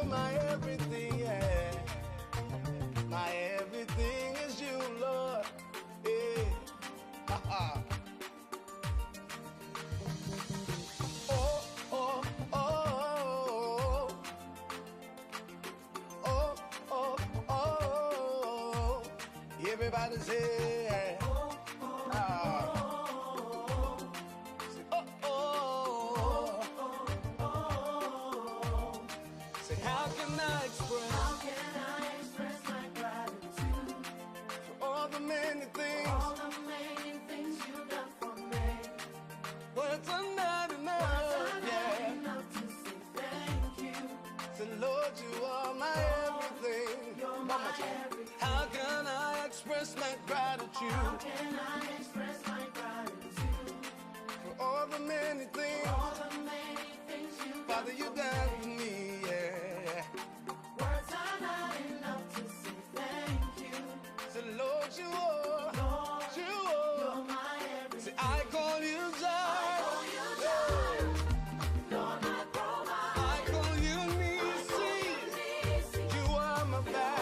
my everything, yeah. My everything is you, Lord. Yeah. Ha-ha. Oh, oh, oh. Oh, oh, oh. Everybody say, how can I express my gratitude? How can I express my gratitude? For all the many things, you've Father, you done for me, yeah. Words are not enough to say thank you. So Lord, you are, Lord, you're my everything. Say, I call you Jireh. Lord, my provider. I call you Nisi. You are my battle.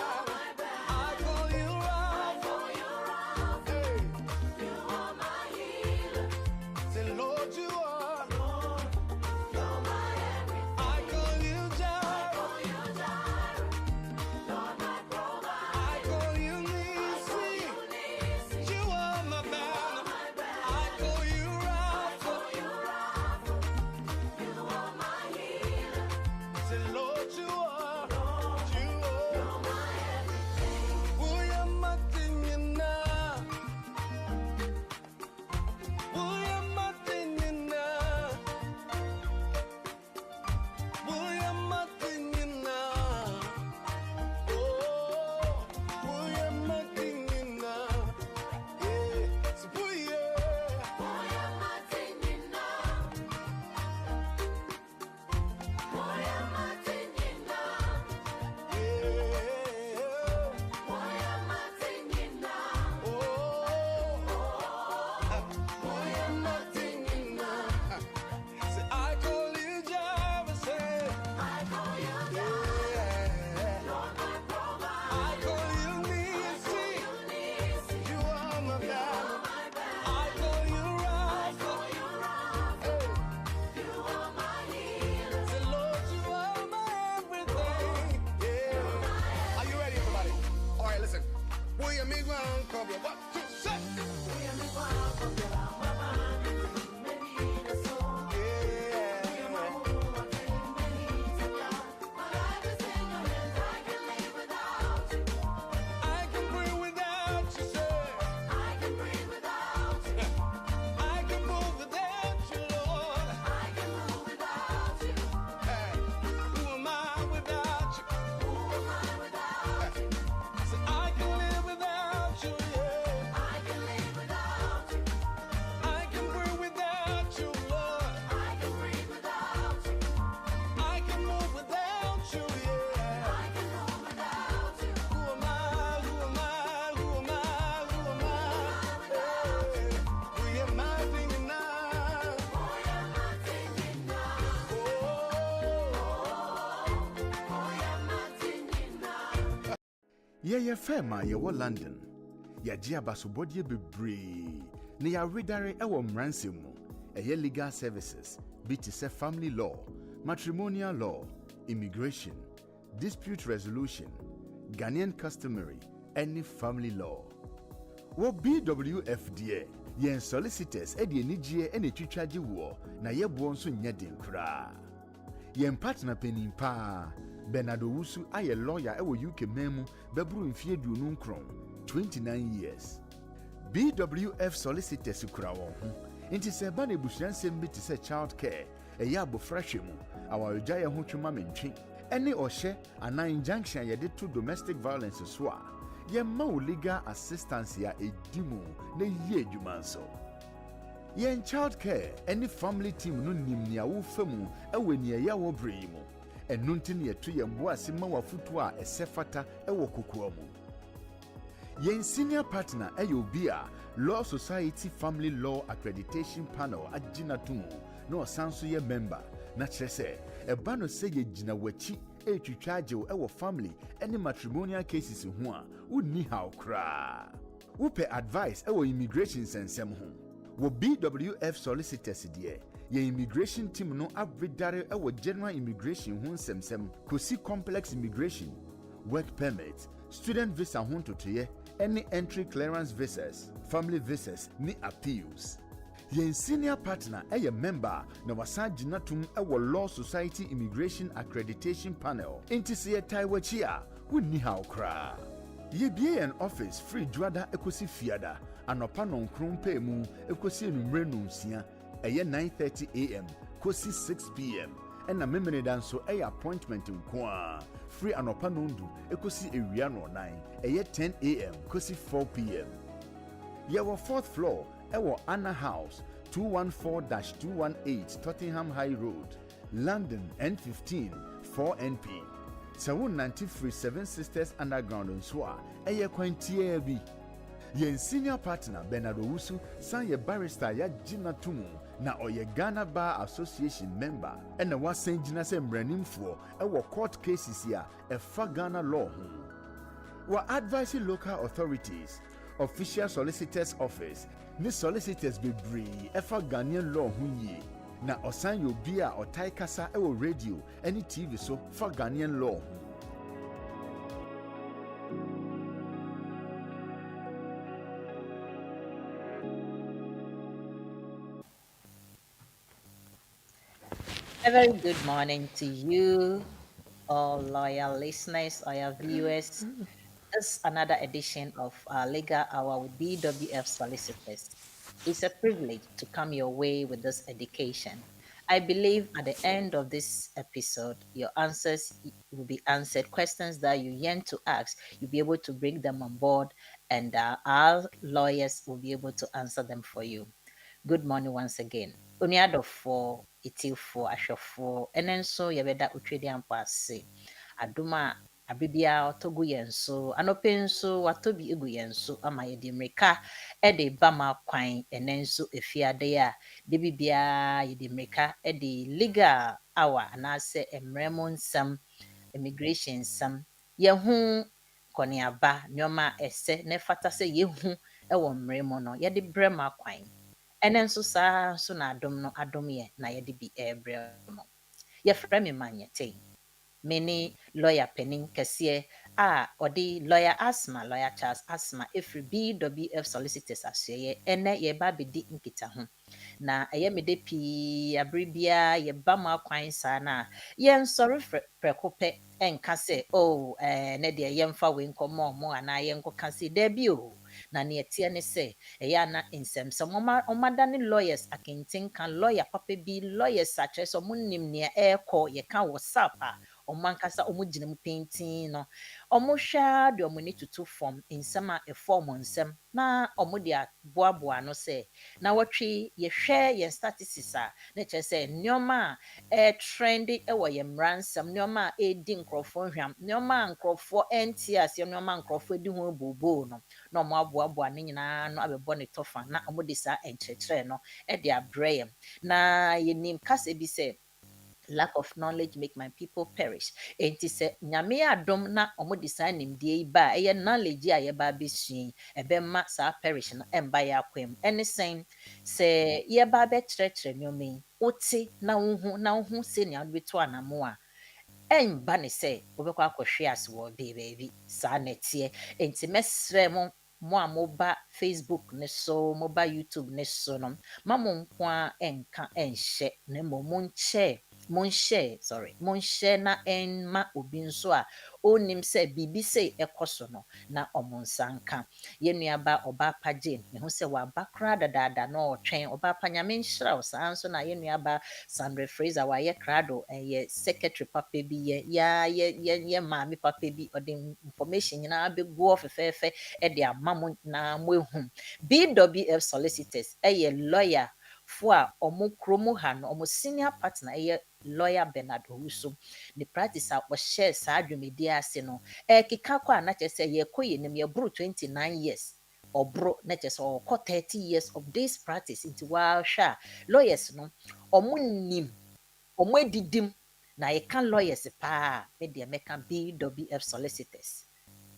Ye fema ye wo London. Ya ji abasobodie bebree. Ne ya redare ewo mransemu. Eye legal services, be to say family law, matrimonial law, immigration, dispute resolution, Ghanaian customary, any family law. Wo BWF die, yen solicitors edi enijie ene twitwaje wo na ye bo nso nya den kra. Yen partner penin pa Bernardo Wusu aye lawyer ewo UK memu bebru mfie duonu nkron 29 years. BWF Solicitors kura won ho. Inti se ba na ebusuansem bi te se child care, eya abofrahwe mu, awaregya ye ho twema mentwe. Ene ohye ana injunction ye de to domestic violence so a, ye ma legal assistance ya edimu na ye adwuma nso. Yen child care, any family team no nim nia wo famu ewe ne ya wo brei mu. Enu nti ne yetu ye mbo asema wafutu a esefata ewo kokoa mu. Yen senior partner obi a Law Society Family Law Accreditation Panel agina tumu na osanso ye member na kyerɛ sɛ eba no sɛ ye gina wachi ɛretwitwa agye wo ɛwɔ family ɛne matrimonial cases ho a wonni haw koraa. Wopɛ advice ɛwɔ immigration nsɛnsɛm ho. Wɔ BWF Solicitors deɛ, yɛn immigration team no abredare ɛwɔ general immigration ho nsɛmsɛm kosi complex immigration, work permit, student visa ho ntotoyɛ ɛne entry clearance visas, family visas ne appeals. Yɛn senior partner ɛyɛ member na wasan gyina tum ɛwɔ Law Society Immigration Accreditation Panel. Nti sɛ yɛtae w'akyi a wonni haw koraa. Yɛbie yɛn office free dwada ekosi fiada anɔpa nɔnkron pɛɛ mu ekosi enumere nonsia ɛyɛ 9:30 AM kosi 6 PM ɛna memeneda nso ɛyɛ appointment nko a free anɔpa nondu ekosi ewia nɔnan ɛyɛ 10 AM kosi 4 PM. Yɛwɔ 4th floor ɛwɔ Anna House 214-218 Tottenham High Road, London N15 4NP. Sɛ wonnante firi 7 Sisters Underground nso a ɛyɛ kwan tiaa bi. Yɛn senior partner Bernard Owusu san yɛ barrister yɛagye na to mu na ɔyɛ Ghana Bar Association member ɛna wasan gyina sɛ mmaranimfoɔ ɛwɔ court cases a ɛfa Ghana law ho. Wɔ advising local authorities, official solicitors office ne solicitors bebree ɛfa Ghanaian law ho yie. Na ɔsan yɛ obi a ɔtae kasa ɛwɔ radio ɛne TV so fa Ghanaian law ho. A very good morning to you, all loyal listeners, our viewers. This is another edition of our Legal Hour with BWF Solicitors. It's a privilege to come your way with this education. I believe at the end of this episode, your answers will be answered. Questions that you yearn to ask, you'll be able to bring them on board, and our lawyers will be able to answer them for you. Good morning once again. Oniadofo, itilfo, ashofo, and so yabeda utredi ampase. Aduma abibia otogu yenso, anopenso watobi egu yenso ama yedi mreka ede bama kwan enenso efiade ya debibia yedi mreka ede legal hour anase emremo nsam immigration nsam yehu koniaba nyoma ese ne fata se yehu ewo mremo no yedi brema kwan. And then so na adom ye na yede bi ebre mo. Ye frɛ me manyete. Many lawyer penning kɛseɛ a ɔde lawyer Asmah, lawyer Charles Asmah every BWF Solicitors asoɛ ɛnɛ ye ba bedi nkita ho. Na ɛyɛ me de pii abribia ye ba ma kwan saa na ye nsɔre prɛko pɛ ɛnka sɛ ne de ye mfa we nkɔmɔ mo ana ye nkɔka sɛ da bi o. Na ne etie ne sɛ ɛyɛ ana nsɛm sɛ ɔmada ne lawyers akenten kan lawyer papa bi lawyers akyerɛ sɛ ɔmo nim nea ɛkɔ yɛ ka WhatsApp a ɔmo ankasa ɔmo gyina mu painting no ɔmo hwɛ de ɔmo ne tutu form nsɛm a ɛfɔ ɔmo nsɛm na ɔmo de aboaboa no sɛ na wɔtwe yɛhwɛ yɛn statistics a ne kyerɛ sɛ nneɛma a trendy ɛwɔ yɛn mmara nsɛm nneɛma a ɛdi nkurɔfoɔ hwam nneɛma a nkurɔfoɔ ɛnte aseɛ nneɛma a nkurɔfoɔ di ho booboo no na ɔmo aboaboa ne nyinaa no abɛbɔ ne tɔfa na ɔmo de saa nkyerɛkyerɛ no ɛde abrɛ yɛn na yɛnim kasa bi sɛ lack of knowledge make my people perish. Enti se nyame adom na omo de saa nimdie yi ba eye knowledge a ye ba besua ebe ma saa perish no emba ya kwam. Ene sen se ye ba be kyerɛkyerɛ nyomi oti na wo hu se ne abeto anamo a emba ne se obekɔ akɔhwe ase wo be baabi saa netie. Enti mesrɛ mo a moba Facebook ne so moba YouTube ne so no ma mo nko enka enhye na mo monhyɛ na enma obi nso a onim sɛ bibi sɛ ɛkɔ no na ɔmo nsa nka. Yenuaba Ɔbaapa Jane me ho sɛ waba kra dadaada na ɔtwɛn Ɔbaapa nyame nhyira wo saa nso na yenuaba Sandra Fraser wayɛ krado ɛyɛ secretary papa bi yɛ maame papa bi ɔde information nyinaa bɛgu fɛfɛɛfɛ ɛde ama mo na mo ehum. BWF Solicitors ɛyɛ lawyer fo a ɔmo kromo ha no ɔmo senior partner ɛyɛ lawyer Bernard Owusu. The practice a wɔhyɛ saa dwumadi ase no keka kɔ a na kyerɛ sɛ yɛkɔ yɛnim yɛboro 29 years ɔboro na kyerɛ sɛ ɔkɔ 30 years of this practice nti wahwɛ a lawyers no ɔmo nim ɔmo edidim na yɛka lawyers pa me deɛ mɛka BWF Solicitors.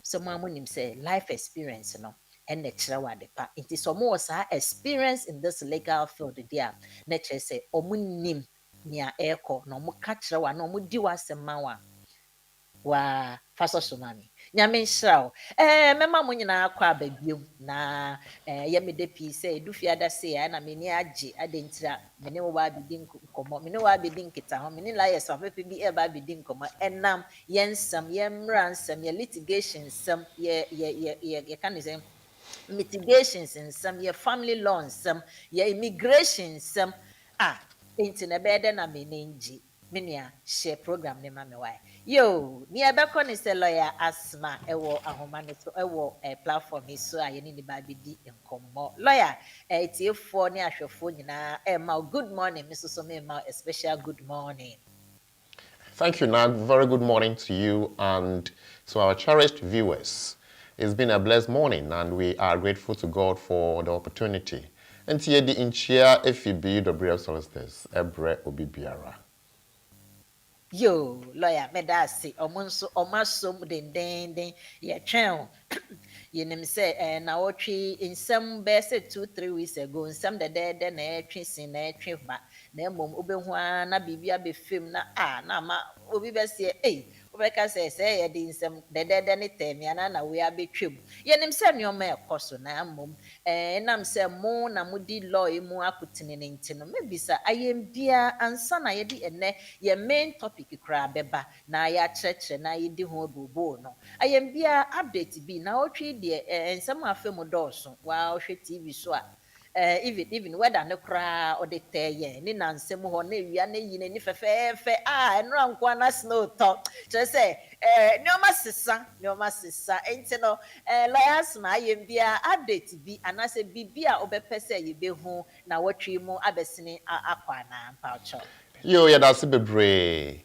So mo amonim say life experience no and the kyerɛ wɔ ade pa nti sɛ ɔmo wɔ saa experience in this legal field deɛ a na kyerɛ sɛ ɔmo nim nea ɛrekɔ na ɔmo ka kyerɛ wɔ na ɔmo di w'asɛm ma wɔ a wa fa so mami nyame nhyira wo mɛma mo nyinaa kɔ aba biom na yɛ me de pii sɛ edu fiada se ya na meni agye adentira mene wo ba bidi nkɔmɔ mene wa bidi nkita ho mene la yɛ so afefe bi e ba bidi nkɔmɔ ɛnam yɛnsɛm yɛmmra nsɛm yɛ litigation nsɛm yɛ ka ne sɛ mitigations nsɛm yɛ family law nsɛm yɛ immigration nsɛm enti na ɛbɛyɛ dɛ na mene ngye menua share program ne ma me wae yo ni ebeko ni se lawyer Asmah ewo ahoma ne so ewo platform yi so a ye ni ba bedi nkomo lawyer etiefo ne ahwefo nyina ma good morning me so me ma a special good morning. Thank you, Nag. Very good morning to you and to our cherished viewers. It's been a blessed morning and we are grateful to God for the opportunity. And here the inchia BWF Solicitors ebre obi biara. Yo, lawyer, me da se omasom den ye twen yenim se na wotwe nsem be se 2-3 weeks ago nsem de na etwe sin na etwe ba na emom obehu na bibia be fem na na ma obi be se obeka se ye de nsem de ne temia na we abetwem yenim se nneoma ekoso na emom nam se mo na mudi law mu akotene ne ntino mebisa ayembia ansa na ye di ene ye main topic kura beba na ya kyerɛkyerɛ na yɛdi ho bobo no ayembia update bi na wotwe de nsɛm afɛ mu dɔɔso wa wohwɛ TV so a even whether ne kura ɔde tɛyɛ ne nansɛm hɔ na ewia na yi ne fɛfɛɛfɛ ɛnora nko na snow tɔ kyerɛ sɛ nneɛma sesa enti no lawyers ma ayembia update bi anasɛ bibi a ɔbɛpɛ sɛ yɛbɛhu na wɔtwe mu abɛsene akɔ ana mpawkyɛw. Yo, that's bebre.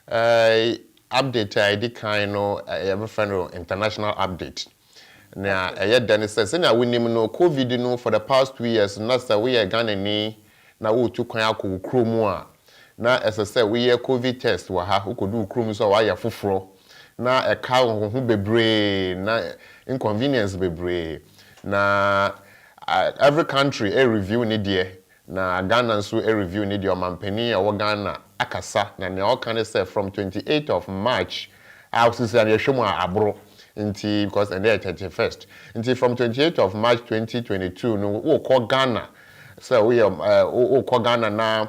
Update I did kind of every friend international update. Now, Dennis says, "I we no COVID no for the past 2 years. Not that we are gonna need now. We took kaya kukromua. Now, as I said, we are COVID test. We have who could do krum so I are fufro. Now a cow who bebre. Now inconvenience bebre. Now every country a review need there. Na Ghana nso a review need your mampani a Ghana akasa na ne all kind say from 28th of March I was say na hwemu abro nti because and there 31st nti from 28th of March 2022 no wo call Ghana so we call Ghana na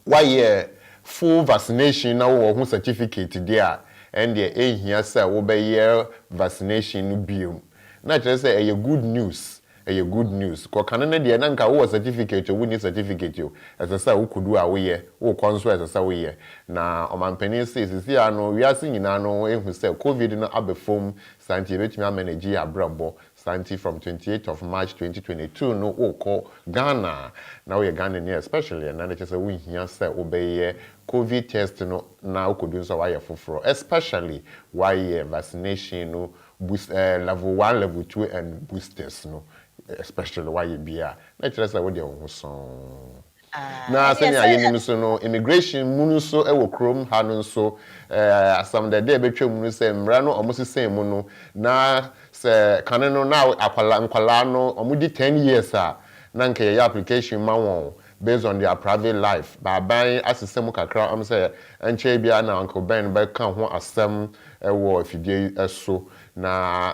why full vaccination na wo ho certificate there and the ehia say wo be year vaccination no biom na tell say good news good news ko kanene de na nka wo certificate wo ni certificate yo asesa wo kudu a wo ye wo konso asesa wo ye na omampani says ya no wiase nyina no ehu say covid no abefom santi betumi amanage abrabo santi from 28th of March 2022 no wo ko Ghana na wo ye Ghana ni especially na they say wo hia say wo be ye covid test no na wo kudu so wa ye foforo especially why ye vaccination no boost level 1 level 2 and boosters no especially why you be a na tell us what they won so na say na yenim so no immigration munu so e wo krom ha no so asam de dey betwa munu say mra no omo sesen mu no na say kane no na akwala no omo di 10 years na nke your application ma won based on their private life ba ban asesem kakra am say enche bia na uncle Ben ba kan ho asem e wo afidie eso na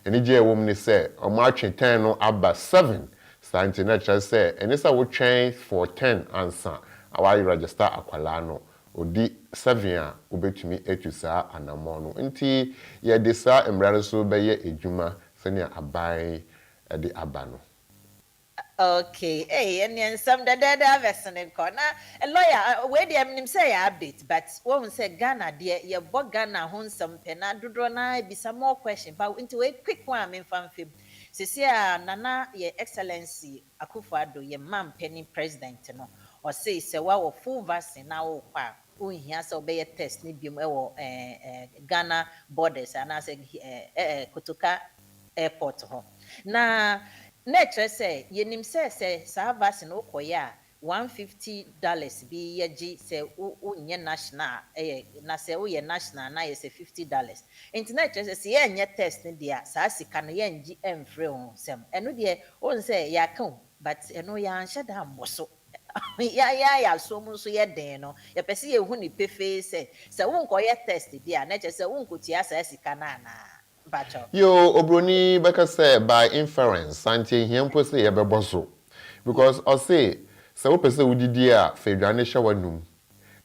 enije wom ni say omo atwe 10 no aba 7 santi na try say enisa wo twen for 10 ansa awai register akwala no odi 7 a obetumi etusa anamo no nti ye de sa emrare so be ye ejuma sene abai de aba no. Okay, and some the vaccine corner. A lawyer, where the am say update, but won't say Ghana, dear, your bog Ghana, hon some pena, do be some more question, but into a quick one in fan film. Cecilia Nana, your excellency, Akufado, your mam penny president, no, or say, so wow, full vaccine now. Here so be a test ni bi Ghana borders and I say Kotoka airport ho. Na nature say yenim say sa vaccine okoya $150 be yeji say unye national na say uye national na say $50. Internet says ye nye test ni dia sa sika no ye nji emfre ho sem. Eno de on say ya kan but eno ya anhye da mboso. ya so mu so ye den no ye pese ye hu ni pefe say wonko ye test dia na che say wonko tia sa sika na na bacho. Yo obroni beka say by inference santie hiempo say ye beboso because I say se wo pese wudidi a fe dwane hye wanum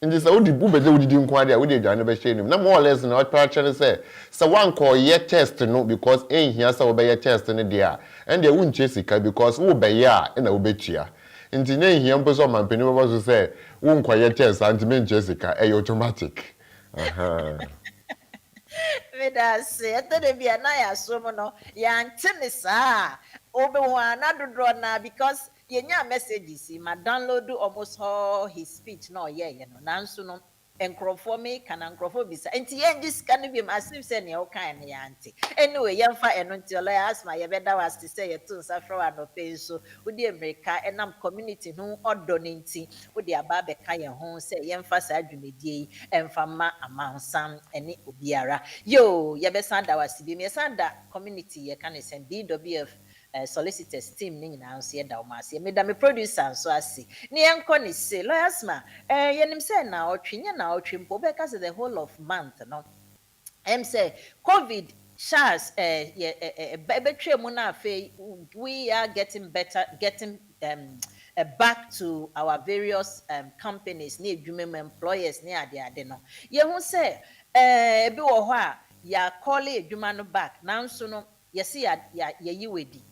ndi se wodi bu beze wudidi nko ade a wodi dwane be hye nim na more or less na what chane say se wanko ye test no because ehia se wo be ye test no dia and they won sika because wo be ye a na wo betua nti na ehia mpo so mampeni bo so say wonko ye test anti men sika e automatic That's it. There be an eye so no. Ya ntini sa. Obe wana do na because yenya messages. Ma download almost all his speech no you know. Nanso no enkrofo me kana enkrofo bisa. Enti yen this can be massive say ne o kan ne anti. Anyway, yemfa eno nti ola Asmah ye beda was to say ye tun sa fro no pay so. Udi America enam community no odo ne nti. Udi aba be ka ye ho say yemfa sa adwumedie emfa ma amansam ene obiara. Yo, ye be sanda was bi me sanda community ye kan send BWF Solicitors team ni nyina nso ye da o ma se me da me producer nso ase ni enko ni se Asmah yenim say na otwe na otwe mpo be ka the whole of month no say COVID shas betwe mu na fe we are getting better getting back to our various companies ni adwuma employers ni ade no ye hu say bi wo ho a ya call adwuma no back nanso no yesi ya yiwedi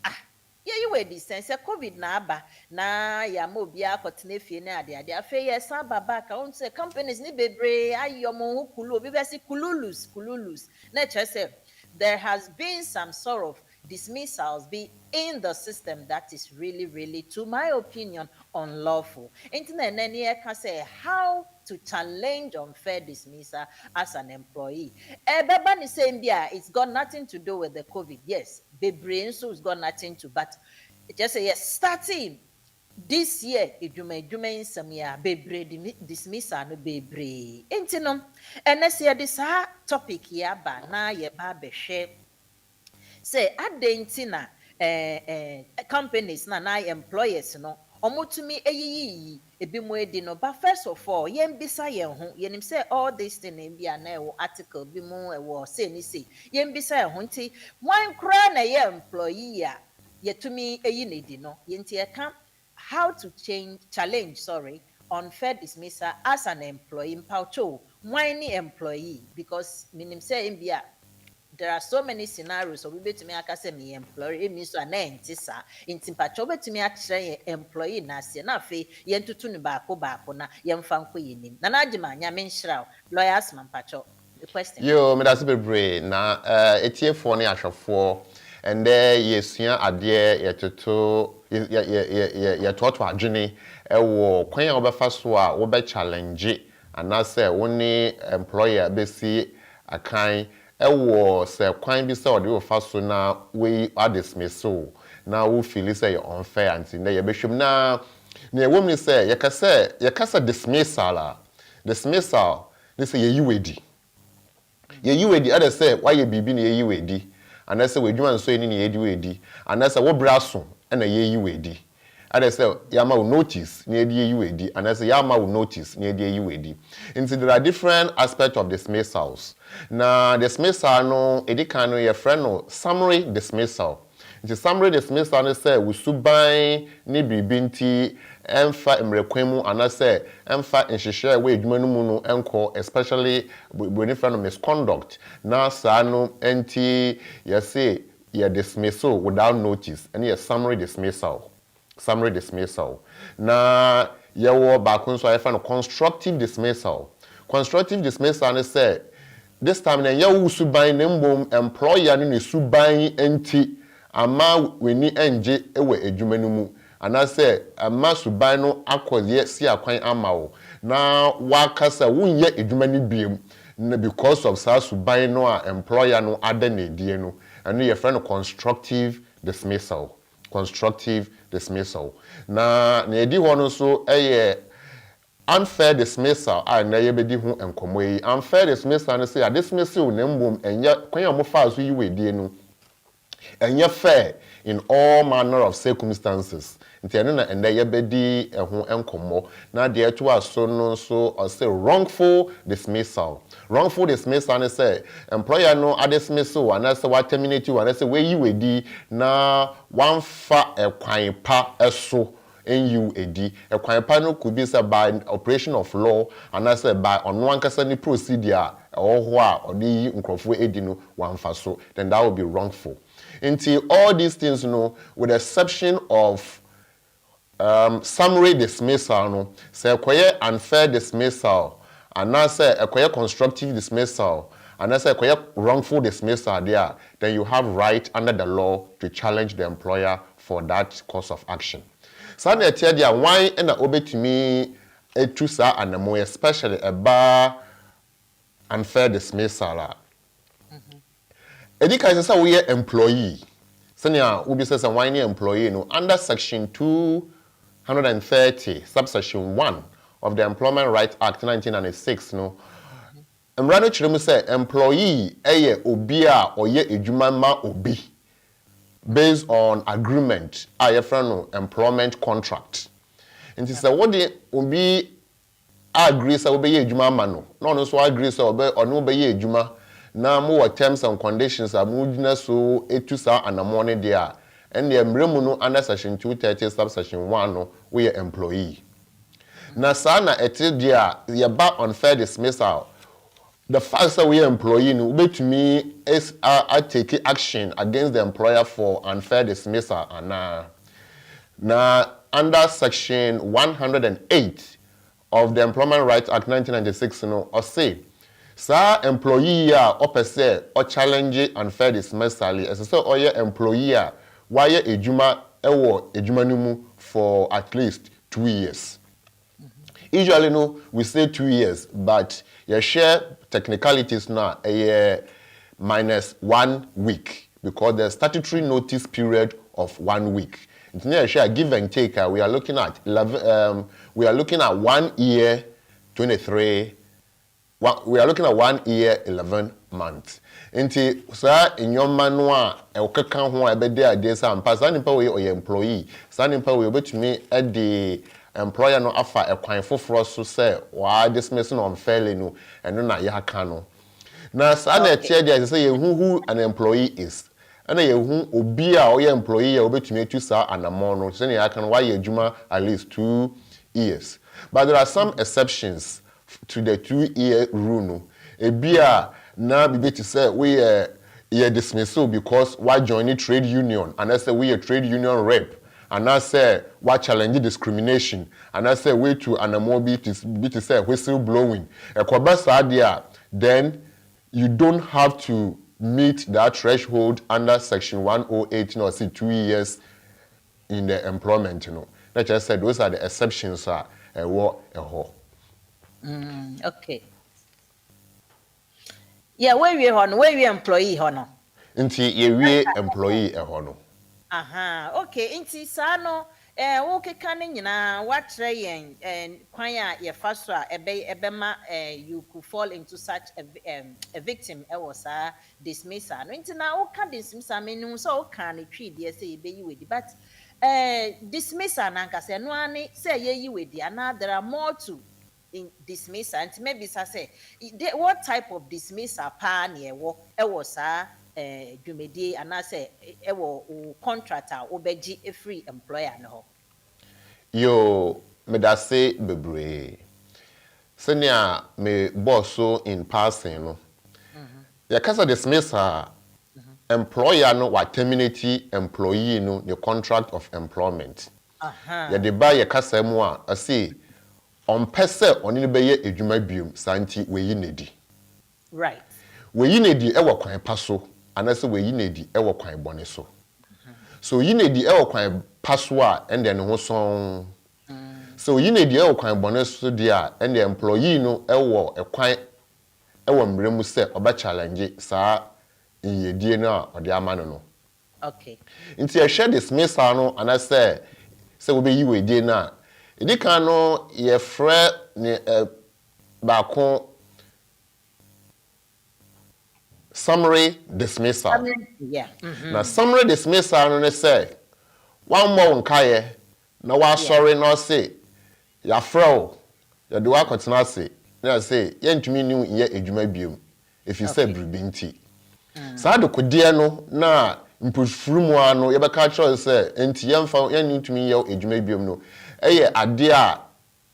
yiwedi sense COVID na aba na ya mo bia akotena fie na ade afa yes aba back on say companies ni bebre ayomo hu kulu obi be si kululus na say there has been some sort of dismissals be in the system that is really to my opinion unlawful. Internet nani can say how to challenge unfair dismissal as an employee. Beba ni saying it's got nothing to do with the COVID. Yes, bebre so it's got nothing to, but just say yes, starting this year, edwuma nsam ya bebre dismissal no bebre. Entinom, ene say this topic ya ba na ye ba behwe say adentina companies na employers no omotumi eyiyi ebimu edi no but first of all yen bisa yen ho yenim say all this thing bia na e article bi mu e wo say ni say yen bisa yen ho nti wan kra na ye employee a yetumi eyi na edi no yenti e kan how to challenge unfair dismissal as an employee mpaucho wan ni employee because minim say bia there are so many scenarios so we betumi aka say me employee emi so na entisa intimpacho betumi akire employee na se na fe yentutu ne baako na yemfa nko yenim na najima nya menhira lawyer Asmah mpacho the question yo me that's bebre na etiefo ne ahwefo and there yesua ade yetoto ye toto adwene ewo kwan a obefa so a wo be challenge anase woni employer besi akan ewo se kwan bi se ode wo fa so na we dismissal na wo feel say unfair anti na ye behwem na ewom ni say ye kasa dismissal ni say ye yiwedi ade say why ye bibi na ye yiwedi anase wedwuma nso ni ye yiwedi anase wo braso na ye yiwedi ade say yama wo notice na ye yiwedi anase yama wo notice na ye yiwedi into there are different aspects of dismissals. Na dismissal no edikan no ye friend no summary dismissal. Nti summary dismissal no say we suban ni bibinti emfa emrekwemu anase emfa nhihye we adwuma no mu no enko especially when friend no misconduct na sa no enti ye say ye dismissal without notice and ye summary dismissal na ye wo back nso ye friend no constructive dismissal no say this time na yawu suban na mbom employer no ne suban enti ama weni enje ewe adwuma no mu anase ama suban no akoye si akwan amawo na wakasa wonye adwuma no biem na because of sa suban no a employer no ada na die no anu ye friend constructive dismissal dismissal. Na edi ho no so unfair dismissal na yebedi ho enkomo yi. Unfair dismissal no say dismissal na mbom enye kwan ya mo fa so yi wedie no enye fair in all manner of circumstances. Nti eno na ende yebedi ho enkomo na de eto aso no so or say wrongful dismissal. Wrongful dismissal na say employer no dismissal and say what terminate you and say we yi wedi na wan fa ekwan pa eso you edi ekwan pa no could be say by operation of law and say by ono ankasa ni procedure ho a odi nkrofo edi no wan fa so, then that will be wrongful. Until all these things, with the exception of summary dismissal, say acquire unfair dismissal, and now say acquire constructive dismissal, and now say acquire wrongful dismissal there, then you have right under the law to challenge the employer for that course of action. So I tell you why and obey to me etusa and more especially about unfair dismissal. Education say we are employee. Senior we be say one employee under section 230 subsection 1 of the Employment Rights Act 1996 Emrano chiremu say employee obi a oye edwuma ma obi based on agreement a friend employment contract. Nti say what the obi agree say obi ye edwuma ma no so agree say obi ye edwuma na mo terms and conditions are mudina so etusa anamone there and the emremu no under section 230 subsection 1 no we are employee na sana etil there ye ba unfair dismissal. The fact that we are employee no betumi is take action against the employer for unfair dismissal and na under section 108 of the Employment Rights Act 1996 or say sa employee opese or challenge unfair dismissal as say oye employee why ejuma ewo ejuma numu for at least 2 years. Usually we say 2 years, but you share technicalities now minus 1 week because the statutory notice period of 1 week. It's share give and take. We are looking at 1 year 23. We are looking at 1 year 11 months. Inti sa inyoma no a ekeka ho ebede ade sa ampa sa nipa we oye employee sa nipa we obetumi the employer no afa ekwan foforo so say wa dismiss no unfairly no eno na ya ka no na sa na tie dia say who an employee is ana yehu obi a oye employee ya obetumi atu sa anamon no say ya ka no wa ye adwuma at least 2 years, but there are some exceptions to the 2-year rule no ebia na bibe to say we dismissal because why join trade union and I say we a trade union rep and I say why challenge discrimination and I say way to anamobi to say whistle blowing then you don't have to meet that threshold under section 108 or see 2 years in the employment like I said those are the exceptions okay. Yeah, where we employee hono. Inti ye employee hono. Aha, okay. Inti sano woke kane nyina watre yen kwan a ye fa so a ebema you could fall into such a victim was dismissal. No inti na woka dismissal menu so woka ne twi de say be yi wedi but dismissal na nka say no ani say ye yi wedi ana there are more to in dismissal and maybe say what type of dismissal pa na e was dwumedi and I say e wo contractor obeji a free employer no yo me da say bebre senior me boss so in passing no ya kasa dismissal employer no wa terminate employee no the contract of employment ya de ba ya kasa mu a say on pese oni be ye edwuma biom santi we yi nedi right we yi nedi e wo kwan paso anase we yi nedi e wo kwan bone so so yi nedi e wo kwan paso a ende ne ho son so yi nedi e wo kwan bone so dia and the employee no e wo ekwan e wo mremu se oba challenge sa yedie no a ode amano no okay nti e share dismissal no anase sɛ wobɛyi we die na edi kan no ye frɛ ne baako summary dismissal. Yeah. Na summary dismissal no ne sɛ one more nkaye na wa sorry na say ya frɛ ya de wa kɔtena ase na say yɛntumi ni ye edwuma biom if you say bribinti saa de kodie no na mpofuru ano yɛbɛka kyerɛ sɛ enti yɛmfa yɛntumi ye edwuma biom no ɛyɛ ade a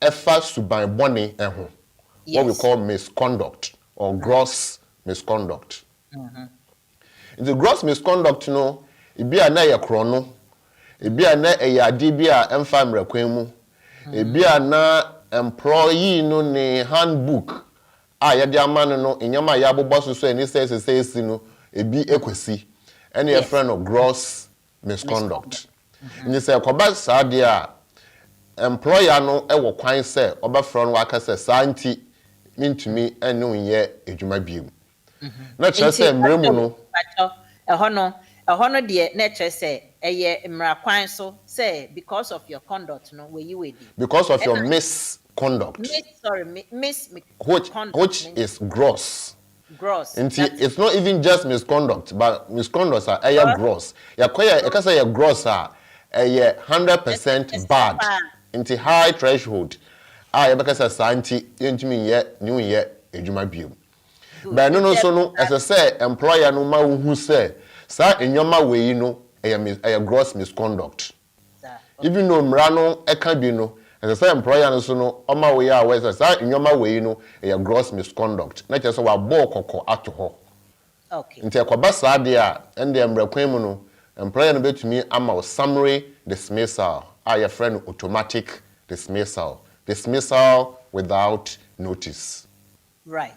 ɛfa suban bɔne ɛho what we call misconduct or gross misconduct. The gross misconduct no ebi a na yɛ korɔ no ebi a na ɛyɛ ade bi a ɛmfa mmerakwan mu ebi a na employee no ne handbook a yɛde ama no enyama a yɛabobɔ so ani sɛ no ebi ekwesi ɛne yɛ frɛ no gross misconduct. Ni sɛ kɔba saa de a employer no ɛwɔ kwan sɛ ɔbɛfrɛ no waka sɛ saa nti mintumi ɛne nyɛ edwuma biom. Na kyerɛ sɛ mmeremu no ɛhɔ no deɛ na kyerɛ sɛ ɛyɛ mmerakwan so say because of your conduct no where you wedi because of your misconduct which is gross it's not even just misconduct but misconduct are gross yakoya ekasa ya gross are 100% bad into high threshold yabekasa santi yentumi ye new ye edwuma biom but no so no as I say employer no ma hu say sa enyoma we no a gross misconduct. Even though mrano eka bi no as I say employer no so no oma we ya we say enyoma we no a gross misconduct. Na che so wa bo kokko ato ho. Okay. Nti akoba saa de a ende mrakwan mu no employer no betumi ama summary dismissal your friend automatic dismissal without notice. Right.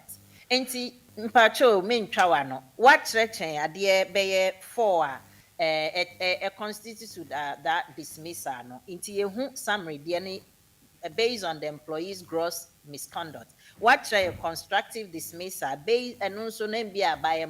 Enti mpacho mentwa wa no what kyerɛkyerɛ adeɛ bɛyɛ 4 a constitutes that dismissal no nti yehu summary deɛ ne based on the employee's gross misconduct what try a constructive dismissal based ɛno nso na bia by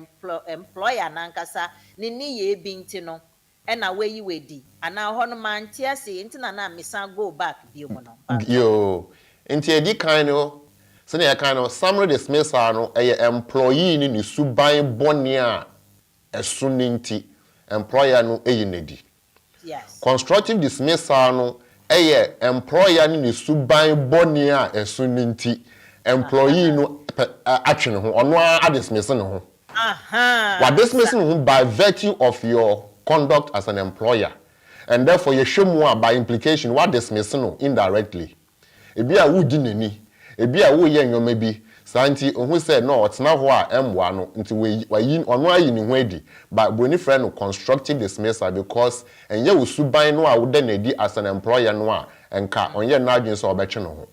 employer nankasa ne ye bi nti no ɛna weyi wedi ana hɔ no mante ase nti na misan go back bi mu no yo nti edi kan no sene ya kan no summary dismissal no employee ni ne suban bɔne a ɛso nti employer no eyinedi. Yes. Constructive dismissal no employer ni ne suban bɔne a ɛso nti employee no atwe ho ɔno a dismiss ne ho. Wa dismiss ne ho by virtue of your conduct as an employer and therefore you show more by implication what dismiss no indirectly. Ebi a wudi nani ebi a wo ye nyoma bi santi ohun say no otena ho a emwa no nti wayi ono ayi ni ho adi but boni friend no constructive dismissal because enye wo suban no a wo da na di as an employer no a enka onye na adwen so obetwe no ho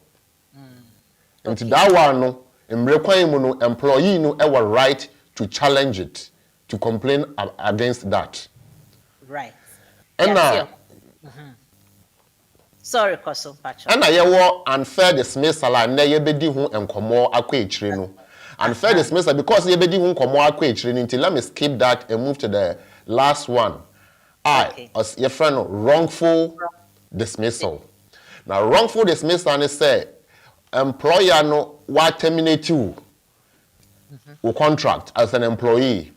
nti that one no emrekwan mu no employee no e right to challenge it to complain against that right and sorry koso pacho and yewo unfair dismissal na yebedi ho enkomo akwa echire no unfair dismissal because yebedi ho enkomo akwa echire no until let me skip that and move to the last one as your friend wrongful dismissal. Now wrongful dismissal is say employer no wa terminate you contract as an employee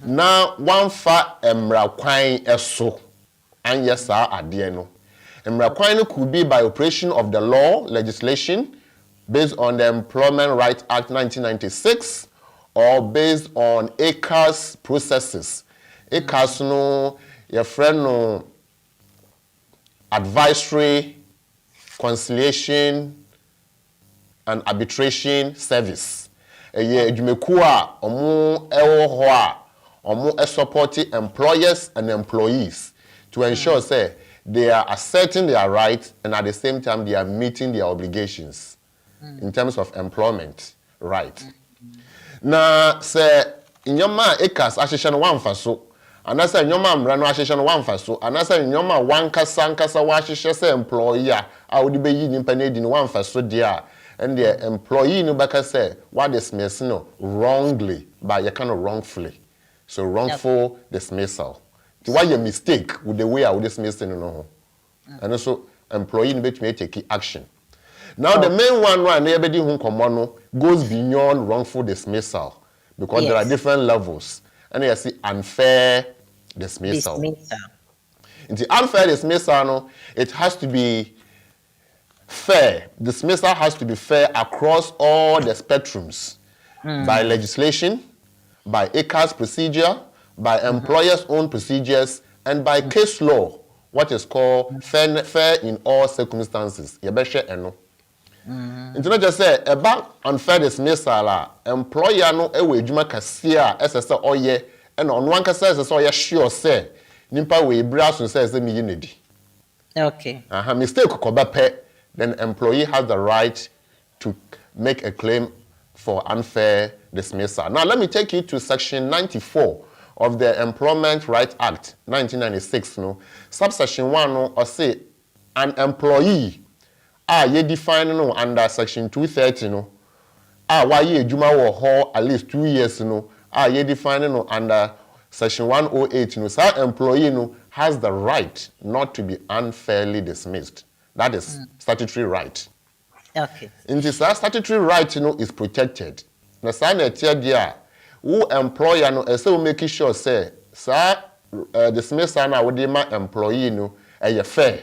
now one fa emra kwan eso anya saa ade no emrakwan could be by operation of the law, legislation, based on the Employment Rights Act 1996, or based on ACAS processes. ACAS no, your friend no, advisory, conciliation, and arbitration service. Jumekua, omu support employers and employees to ensure say they are asserting their rights and at the same time they are meeting their obligations in terms of employment right. Na say inyoma ekas ahihye no wamfa so anasa inyoma mra no ahihye no wamfa so anasa inyoma wankasa wa ahihye say employee a wodi beyi nimpa na edi no wamfa so dia and the employee no baka say what dismiss no wrongly by you kind of wrongfully so wrongful dismissal. Why your mistake with the way I would dismiss it no. And also employee no betumi take action. Now the main one na ebedi hu komo no goes beyond wrongful dismissal because there are different levels. And you see unfair dismissal. In the unfair dismissal no, it has to be fair. Dismissal has to be fair across all the spectrums. By legislation, by ACAS procedure, by employers' own procedures, and by case law, what is called fair in all circumstances. Yebeshe eno. It's not just say about unfair dismissal. Employer no ewe ejuma kasia SSA oye, and on one kasa SSA oye sure say nimpa we brass and says me unity. Okay. Mistake kobape, then employee has the right to make a claim for unfair dismissal. Now let me take you to section 94 of the Employment Right Act 1996 no. Subsection 1 no or say an employee ye define no under section 230 no. Why ye ejuma wo ho at least 2 years no. Ye define no under section 108 no. So employee no has the right not to be unfairly dismissed. That is statutory right. Okay. In this statutory right, is protected. Na sa na etia dia, who employer no ese make sure say sa dismissal na we dey ma employee no fair.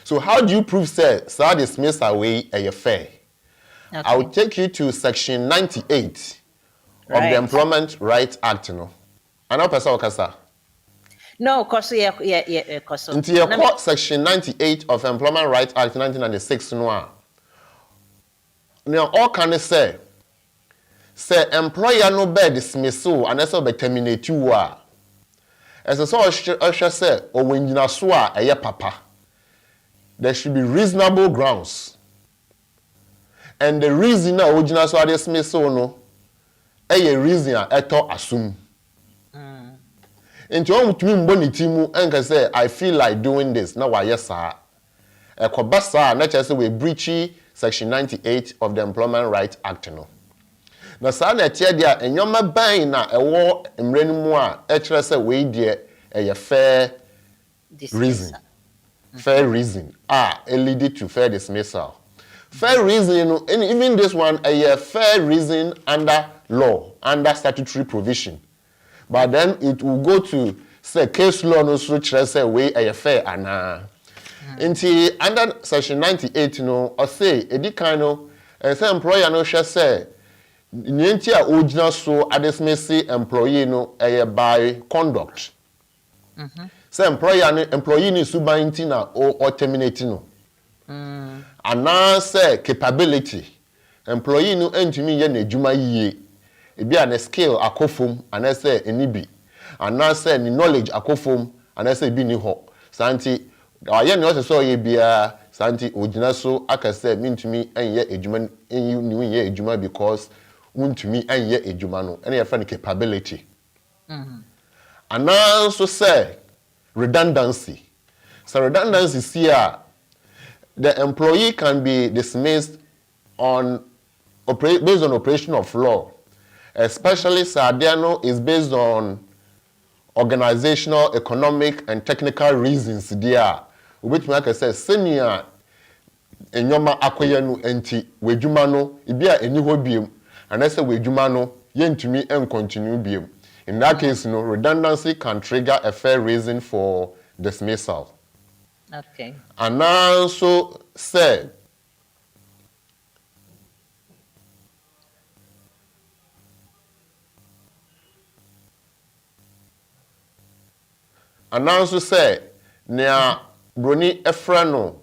So how do you prove say sa dismissal we fair? Okay. I will take you to section 98 of the Employment Right Act no. Ana pesa okasa. No, cause yeah. Into your court section 98 of Employment Right Act 1996 no. Now all can say employer no be dismissal and also be terminate you a. As so say o wenjina so a papa. There should be reasonable grounds. And the reason na original so dismissal no reason eto assume. Into one to me mboni timu and say I feel like doing this. Now why yes sir. Ekobasa na say we breach section 98 of the Employment Right Act no. Na sa na tie dia enyoma ban na ewo mrenu mu a kire say we die fair reason. Fair reason. It lead to fair dismissal. Fair reason and even this one a fair reason under law, under statutory provision. But then it will go to say case law no so say we fair ana. Until under section 98 no or say edi kan no say employer no shall say nti a original so dismiss employee no by conduct. Say employee ni subanti na or terminate no. Ana say capability employee no entimi ye na adwuma yie. Ebi an skill akofom ana say enibi ana say ni knowledge akofom ana say bi ni ho santi aye ni o so ye bia santi ogina so aka say mintumi enye adwuma enyi ni ye adwuma because untumi enye adwuma no ene ye fa ni capability ana so say redundancy. So redundancy is here. The employee can be dismissed on based on operation of law. Especially Sardiano is based on organizational, economic, and technical reasons there. Which make I say senior enyoma akoyanu enti wejuma no ibia eni ho biem and I say wejuma no yentumi en continue biem. In that case, redundancy can trigger a fair reason for dismissal. Okay. And also say nea broni efrano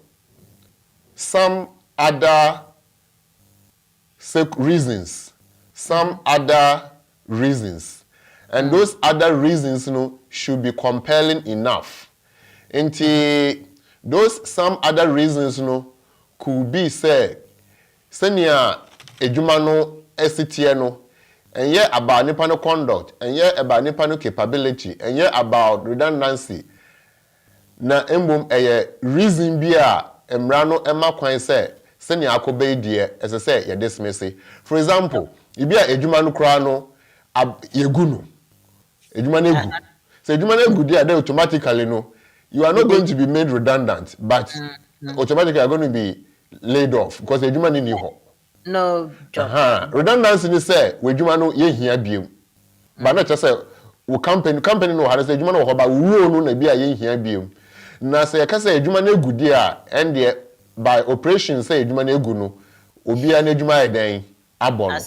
some other reasons. And those other reasons should be compelling enough. Until those some other reasons could be say senior ejuma no STN no and yet about nipa no conduct and yet about nipa no capability and yet about redundancy na embom reason bi a emra no ema kwan say senior akobe die as I say you dismiss it. For example ibi a ejuma no kra no yegu no ejuma na egu so ejuma na egu dia automatically no you are not going to be made redundant, but automatically you are going to be laid off because the human in you. No job. Redundancy is say we human no ye hia biem. But not just say we company no have say human no but we no na bia ye hia biem. Na say ka say human na gudi a and the by operation say human na egu no obi a na human e den abon.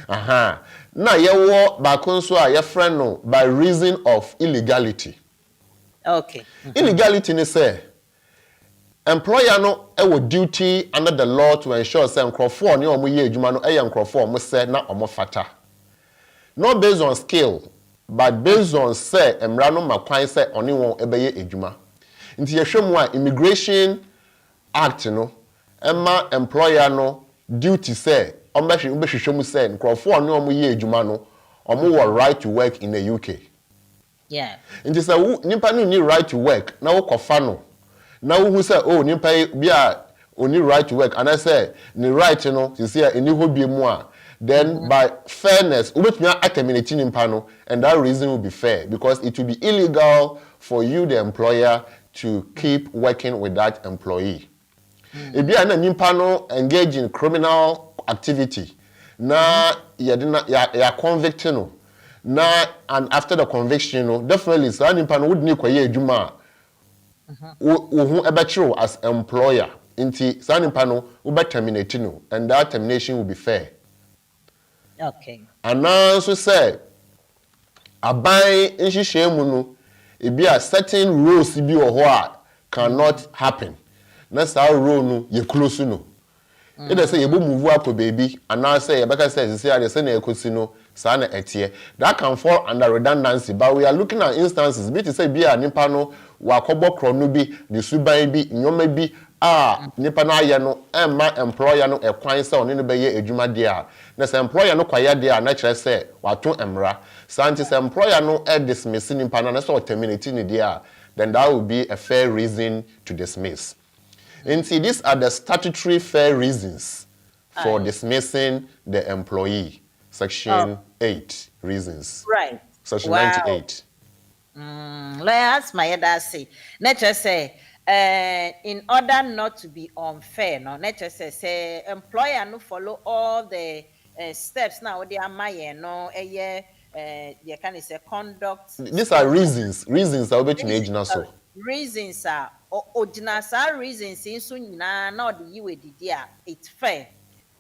Na ye wo ba konso a ye friend no by reason of illegality. Okay. Illegality ni say employer no ewo duty under the law to ensure say nkrofo ne omo ye adwuma no eye nkrofo omo say na omo fata. Not based on skill, but based on say emra no makwan say oni won ebeye adwuma. Nti ye hwemu a immigration act no emma employer no duty say omo hwehwemu say nkrofo ne omo ye adwuma no omo wo right to work in the UK. Yeah. Nti say nipa no need right to work na wo kofa no. Now who say oh nipa bia only right to work and I say the right you know you see any hobby more then by fairness ubetumi terminate nipa no and that reason will be fair because it will be illegal for you the employer to keep working with that employee. If you are nipa no engage in criminal activity na ya convict no na and after the conviction no definitely so nipa no would need kwaye adwuma who ebechiro as employer inti sanipa no ube terminate no and that termination will be fair. Okay. And also say aban nhihye mu no e bia certain rules bi wo ho a cannot happen. Na sa rule no ye close no. E dey say ye bo move up baby and now say ye beka say dey say na ekosi no sa na etie. That can fall under redundancy but we are looking at instances bi to say bia nipa no wakobo krono bi ne suban bi nyoma bi nipa na aye no emma employer no ekwan se one ne be ye adwuma de a na se employer no kwaye de a na kire se wato emra santi se employer no dismiss nipa na se terminate ni de a then that would be a fair reason to dismiss. And see, these are the statutory fair reasons for dismissing the employee. Section 8 reasons. Right. Section Wow. 98. Let's my dad say. Nature say, in order not to be unfair, no. Nature say employer no follow all the steps now. They are my no you can say conduct. These are reasons. Reasons are which age now so. Reasons are ordinary reasons in so na the you it's fair.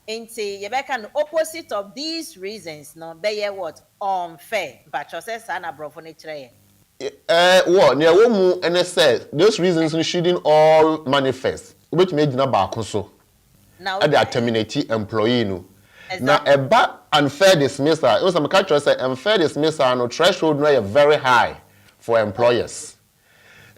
And say you can opposite of these reasons no be what unfair. But you say sana bro for nature. What near womu and say those reasons shouldn't all manifest. Which made na ba so. Now They are terminate employee no. Exactly. Now a bad unfair dismissal. You know some culture say unfair dismissal no threshold no very high for employers.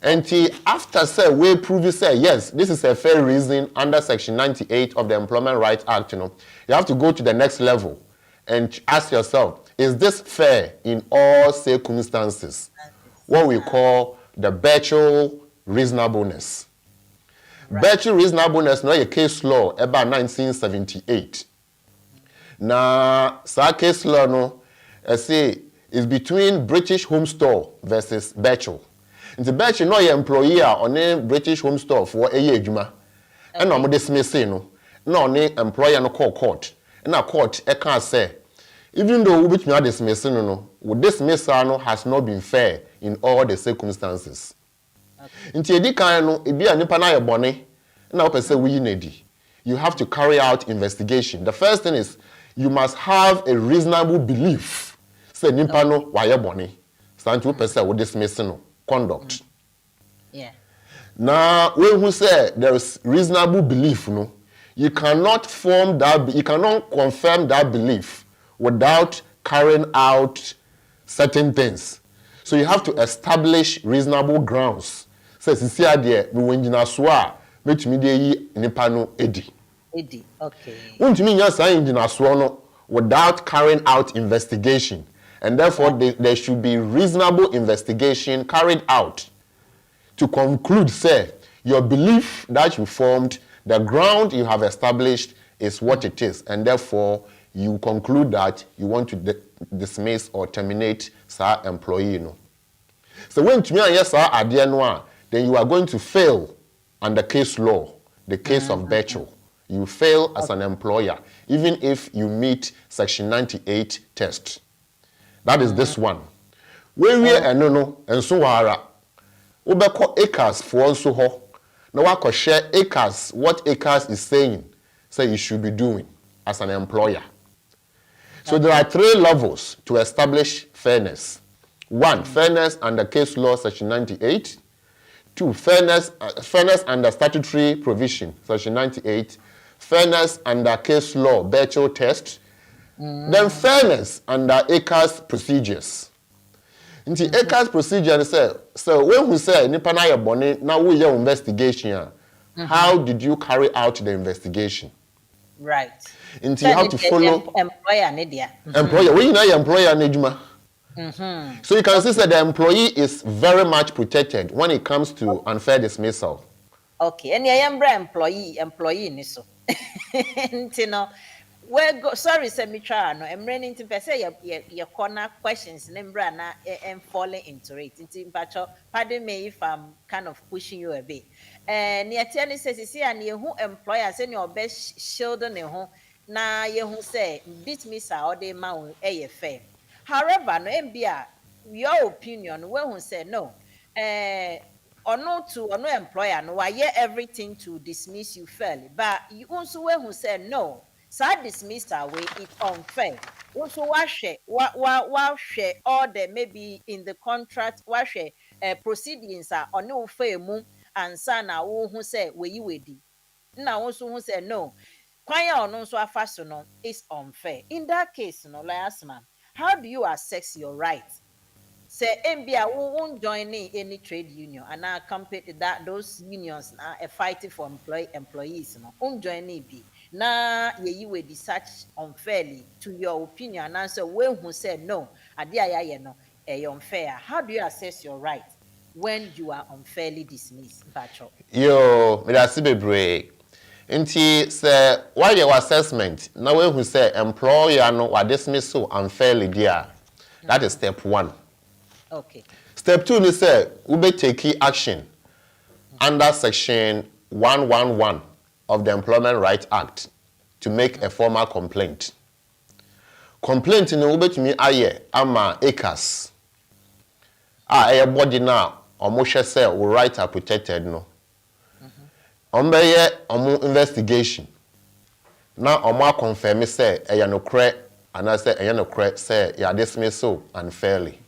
And after say we prove say yes, this is a fair reason under section 98 of the Employment Rights Act, you have to go to the next level and ask yourself, is this fair in all circumstances? What we call the virtual reasonableness. Right. Virtual reasonableness no a case law about 1978. Now, sa case law no say is between British Home Store versus virtual. Nti Birch no your employee on a British Home Store for a year juma. And no dismiss no. No employer no call court. And a court can say even though which me dismiss no, dismissal no has not been fair in all the circumstances. Nti edi kan no e bia nipa na ye bone na o pese we nedi. You have to carry out investigation. The first thing is you must have a reasonable belief. Say nipa no wa ye bone. Santi o pese we dismiss no. Conduct. Yeah. Now, when who say there is reasonable belief, no, you cannot confirm that belief without carrying out certain things. So you have to establish reasonable grounds. Says so, see there we when you swa make me dey nipa no edi. Edi. Okay. Won't mean you say engine no without carrying out investigation. And therefore, there should be reasonable investigation carried out to conclude, say, your belief that you formed, the ground you have established is what it is. And therefore, you conclude that you want to dismiss or terminate sa employee. You know. So when to me yes are then you are going to fail under case law, the case of Birchall. You fail as an employer, even if you meet Section 98 test. That is this one. When we no and so are ubeko acres for so ho. Now wako share acres, what acres is saying, say you should be doing as an employer. So there are 3 levels to establish fairness. 1, fairness under case law Section 98. 2, fairness under statutory provision Section 98. Fairness under case law Birchall test. Then fairness under ACAS procedures. Into ACAS procedure say, so when we say nipa na ye bone na we your investigation, how did you carry out the investigation? Right. Into you have to follow employer media. Employer, when you know your employer nejuma. So you can see that the employee is very much protected when it comes to unfair dismissal. Okay, and your employee ni so. You well go sorry Semitra no I'm running to say your corner questions nembra na am falling into it. Pardon me if I'm kind of pushing you a bit. Near Tiani says you see and you who employers and your best children who na you who say dismissal or they mount a fair. However, no MBA, your opinion, when who say no, or no employer, no, I hear everything to dismiss you fairly, but you also when who say no, so dismissal way it's unfair. Also, share all the maybe in the contract, share proceedings are on no fair moon and son who say where you will do. Now also who say no, kwanya or no so fast no is unfair. In that case, no, like Asmah. How do you assess your rights? Say MBA won't join any trade union and now compete that those unions are fighting for employees. No, won't join be now you will such unfairly to your opinion and answer when who said no, no, unfair. How do you assess your rights when you are unfairly dismissed? Yo, me da sibe break. Nti say why your assessment now when who say employer no wa dismissal unfairly there. That is step 1. Okay. Step 2 ni say we be take action under section 111 of the Employment Rights Act to make a formal complaint. Complaint ni we betumi aye ama ACAS. A body now omo hwe say we rights are protected no. Omo investigation. Now omo confirm say eya no kre and I say eya no kre say ya dismissal unfairly.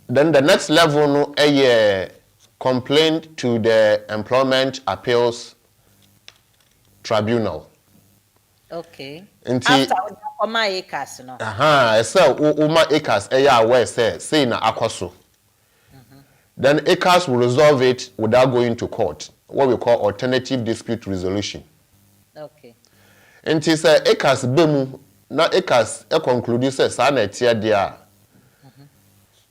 Then the next level no a complaint to the Employment Appeals Tribunal. Okay. After Oma ACAS no. So Uma ACAS eya aware say na akoso. Then ACAS will resolve it without going to court, what we call alternative dispute resolution. Okay. And it say ACAS bemu na ACAS conclude say sa na tie dia.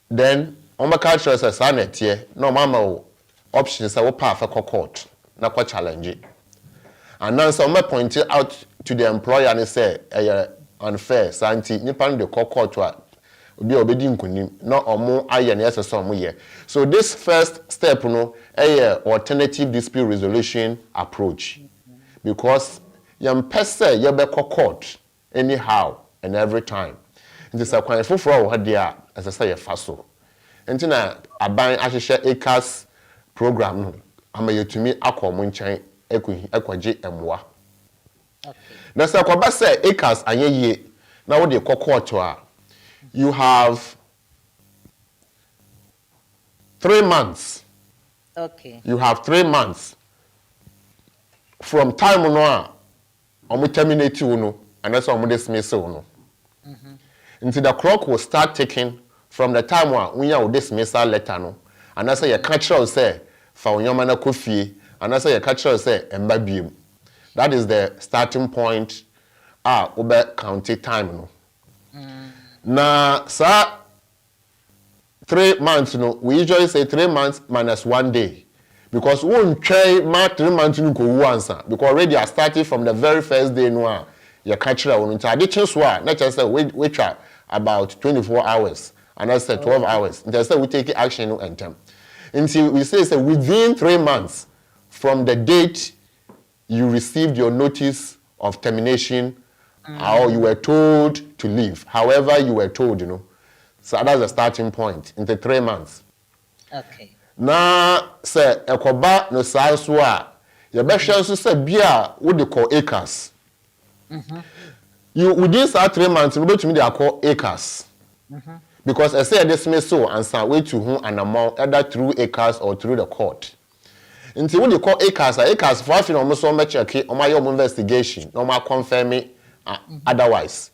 Then Oma culture say sa na tie no mama option say we pa for court na kwa challenge. And now some point out to the employer and say unfair santi nipa no de court to obi obedi nkunim no omo aye na yesese omo ye. So this first step no alternative dispute resolution approach, because yam pese ye be court anyhow and every time. Nti sa kwan foforo wo hade a asese ye fa so. Nti na aban ahihye ACAS program no amayetumi akomo nchen ekwaje emwa. Okay. Na sa kwa ba say ACAS anyeye na wo de court a you have 3 months. Okay. You have 3 months from time no omo terminate you no and that's omo dismiss you no. Until the clock will start ticking from the time when you dismissal letter no and that's your catcher say fa onyoma na kofie and that's your catcher say emba biem. That is the starting point obe county time no. Na sa 3 months no we usually say 3 months minus 1 day because won try ma 3 months no go answer because already I started from the very first day no you catch her on ade chenso a na say we try about 24 hours and I said 12 hours. They said we take action no time. Until we say within 3 months from the date you received your notice of termination or you were told to leave. However you were told, you know. So that's the starting point into 3 months. Okay. Now, say ekoba no saa so a ye behwe so say bia wo de call acres. You within 3 months you betumi dey call acres. Because I say dismissal and some way to whom an amount either through acres or through the court. Until when you call acres for if you almost so much check on my own investigation, no more confirm it otherwise.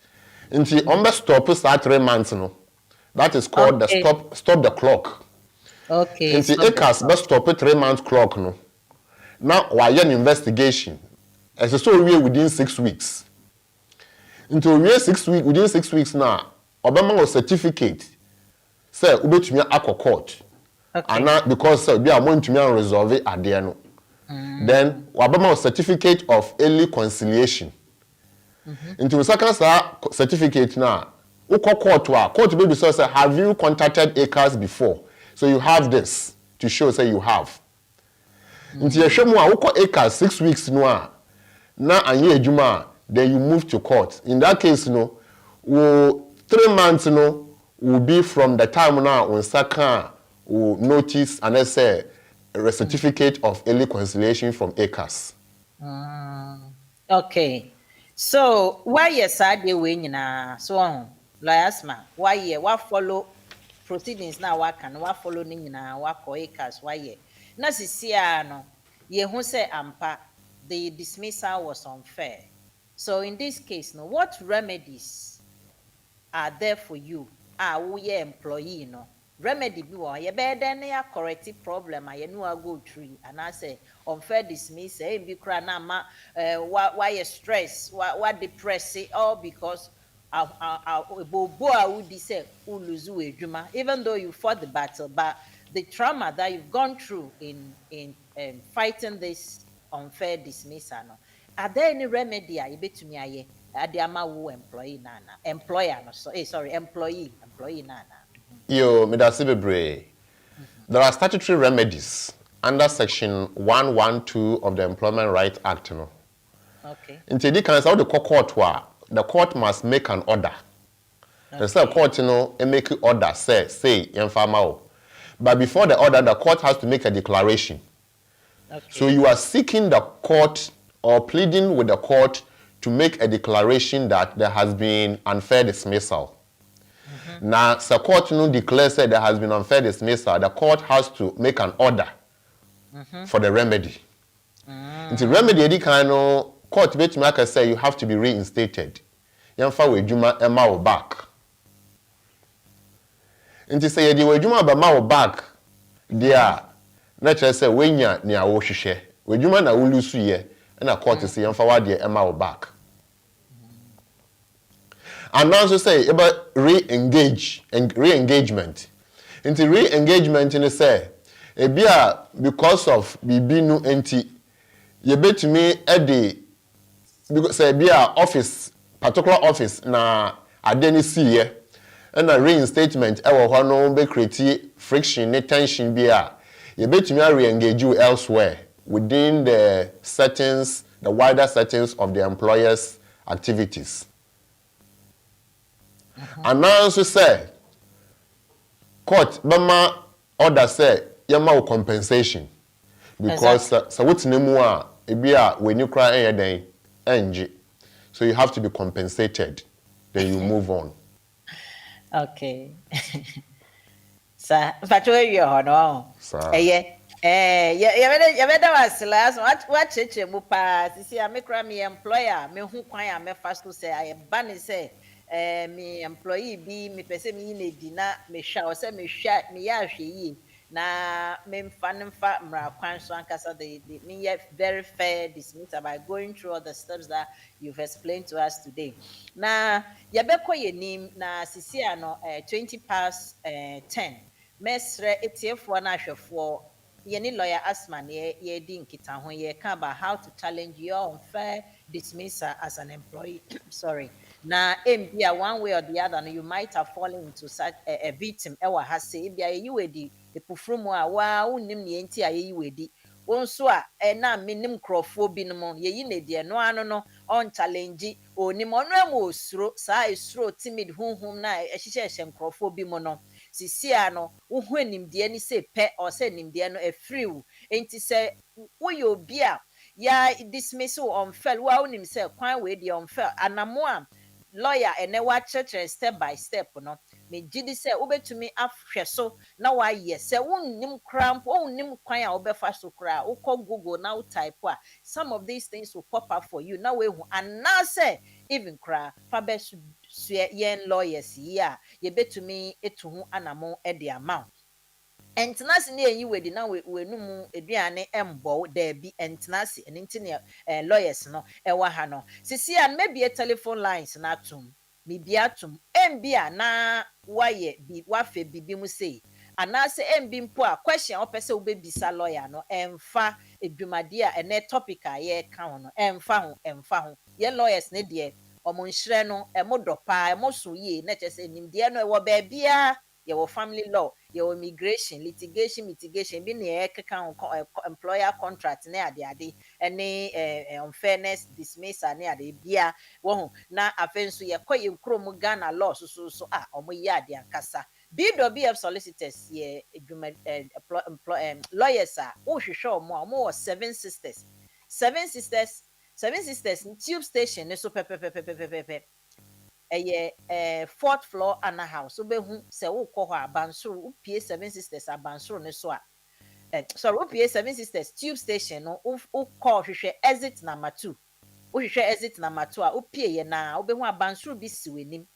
Until on stop 3 months no. That is called the stop the clock. Okay. Until acres best stop 3 months clock no. Now why an investigation? As so we within 6 weeks. Until we 6 weeks within 6 weeks now. Obama was certificate. Say ubetumi akọ court. And because we are going to resolve it at the end. Then Obama was certificate of early conciliation. Into the second certificate now. Court baby so say have you contacted acres before? So you have this to show say you have. Into the shemu a acres 6 weeks no na anye adwuma then you move to court. In that case no 3 months no will be from the time now when Saka will notice and let's say a certificate of early conciliation from ACAS. Okay. So why yes I dey we nyina so on Asmah why ye what follow proceedings now what follow ni nyina what ko ACAS why ye na sisi no ye hu say ampa the dismissal was unfair. So in this case no what remedies are there for you we employee no remedy bi wo ye be den ya corrective problem ye no go through and I say unfair dismiss bi kra na ma why stress why depress all because bobo a would say lose edwuma even though you fought the battle but the trauma that you've gone through in fighting this unfair dismissal no are there any remedy you betumi aye Adiama wo employee nana employer no so employee nana. Yo medase bebre. There are statutory remedies under section 112 of the Employment Rights Act no. Okay. Until the can say the court must make an order. Okay. The court make an order say yemfama. But before the order the court has to make a declaration. Okay. So you are seeking the court or pleading with the court to make a declaration that there has been unfair dismissal. Now, the court declares that there has been unfair dismissal. The court has to make an order for the remedy. The remedy, the kind of court make say you have to be reinstated. Yamfa we juma ema back. Nti say yedi we juma ba ma back. Dia na chere say wenya ni awo hwehwe. We juma na wo lusu ye. And a court say yamfa wa de ema back. And also say about re-engagement. Into re-engagement in say ebia because of bibi no enti ye betumi e because say ebia office particular office na adeni siye and a reinstatement e wo ho no be create friction ne tension bia ye betumi re-engage you elsewhere within the settings, the wider settings of the employer's activities. And now also say court bama order say yama compensation because so what's name a ebia when you cry den enje so you have to be compensated then you move on. Okay. Sir, but where you are no. Sir. You better was last what church mu pa see me cry me employer me hu kwan a me fast to say I ban say me employee bi me pese me yin na me hwa o say me hwa me ya hwe yi na me mfa mra kwan so ankasa the me very fair dismissal by going through all the steps that you've explained to us today. Na yabekọ yenim na sisi ano 20 past 10 mesre etiefo na ahwefo yeni lawyer Asmah ye di nkita ho ye ka about how to challenge your unfair dismissal as an employee. Sorry. Now, MPA one way or the other, you might have fallen into such a victim. Ewa has say, "Bia you wedi the perfumo wa unim ni enti a ye wedi." Wonso a na minim krofo bi no mo ye yi ne de no ano no on challenge onim ono am osuro saa esuro timid hunhum na ehihye krofo bi mo no sisia no wo hu animde ni se pe o se animde no afiri wo enti se wo ye obi a ya dismissal on fail wo unim se kwan we de on fail anamo a lawyer ene wa church step by step no me gidi se wobetumi ahwe so na wa ye se wonnim cramp wonnim kwan a wobefa so kra wokọ google na wo type a some of these things will pop up for you na we hu anase even kra fa be yen lawyers ya ye betumi etu hu anamo e de amount entenase na eyi wedi na wenum eduane embo da bi entenase enti ne lawyers no ewa ha no sisi an maybe telephone lines na atum bibi atum embia na waye bi wafe bibi mu sei anase embi mpo a question opese obebisa lawyer no emfa edwumade a ene topic a ye ka ho no emfa ho ye lawyers ne de omo nhire no emodopa emoso ye na chese nimde no ewo ba bia your family law, your immigration, litigation, mitigation, being the employer contract near the ade, any unfairness, dismissal near the beer. Won't now offense ye quite you chrome Ghana law so omo ya de ankasa. BWF Solicitors ye lawyers are show more 7 sisters. 7 sisters tube station so pepe. Fourth floor and a house. Obehu se wokọ hɔ abansoro upie 7 sisters abansoro ne so a sorry upie 7 sisters tube station no ukọ hwehwɛ exit number 2 wohwehwɛ exit number 2 a upie ye na obehu abansoro bi si w'anim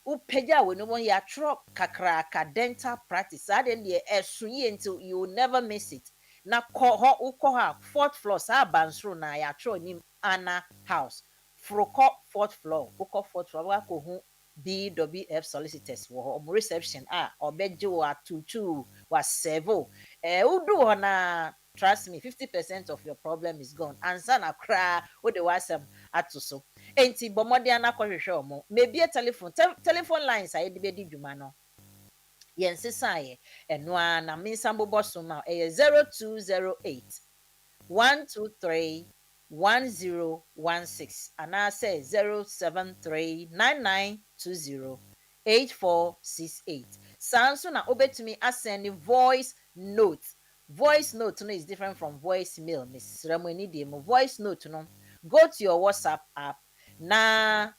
upagya w'anim won ya tro kakraka dental practice ade ne ɛso yie until you will never miss it na ukọ hɔ fourth floor sa abansoro na ya tro nim ana house Froko fourth floor, wako hu BWF Solicitors wo reception obeje wa tutu wa servo udu na trust me 50% of your problem is gone ansa na kra wo de wasem atoso enti bomode ana kohwehwe omo maybe a telephone lines aye de bedi dwuma no yensesa ye eno na minsambo boso ma 0208 123 1016 and I say 07399208468. Sounds na obetumi asend voice note. Voice note no is different from voicemail. Miss Ramoni demo voice note no. Go to your WhatsApp app. Na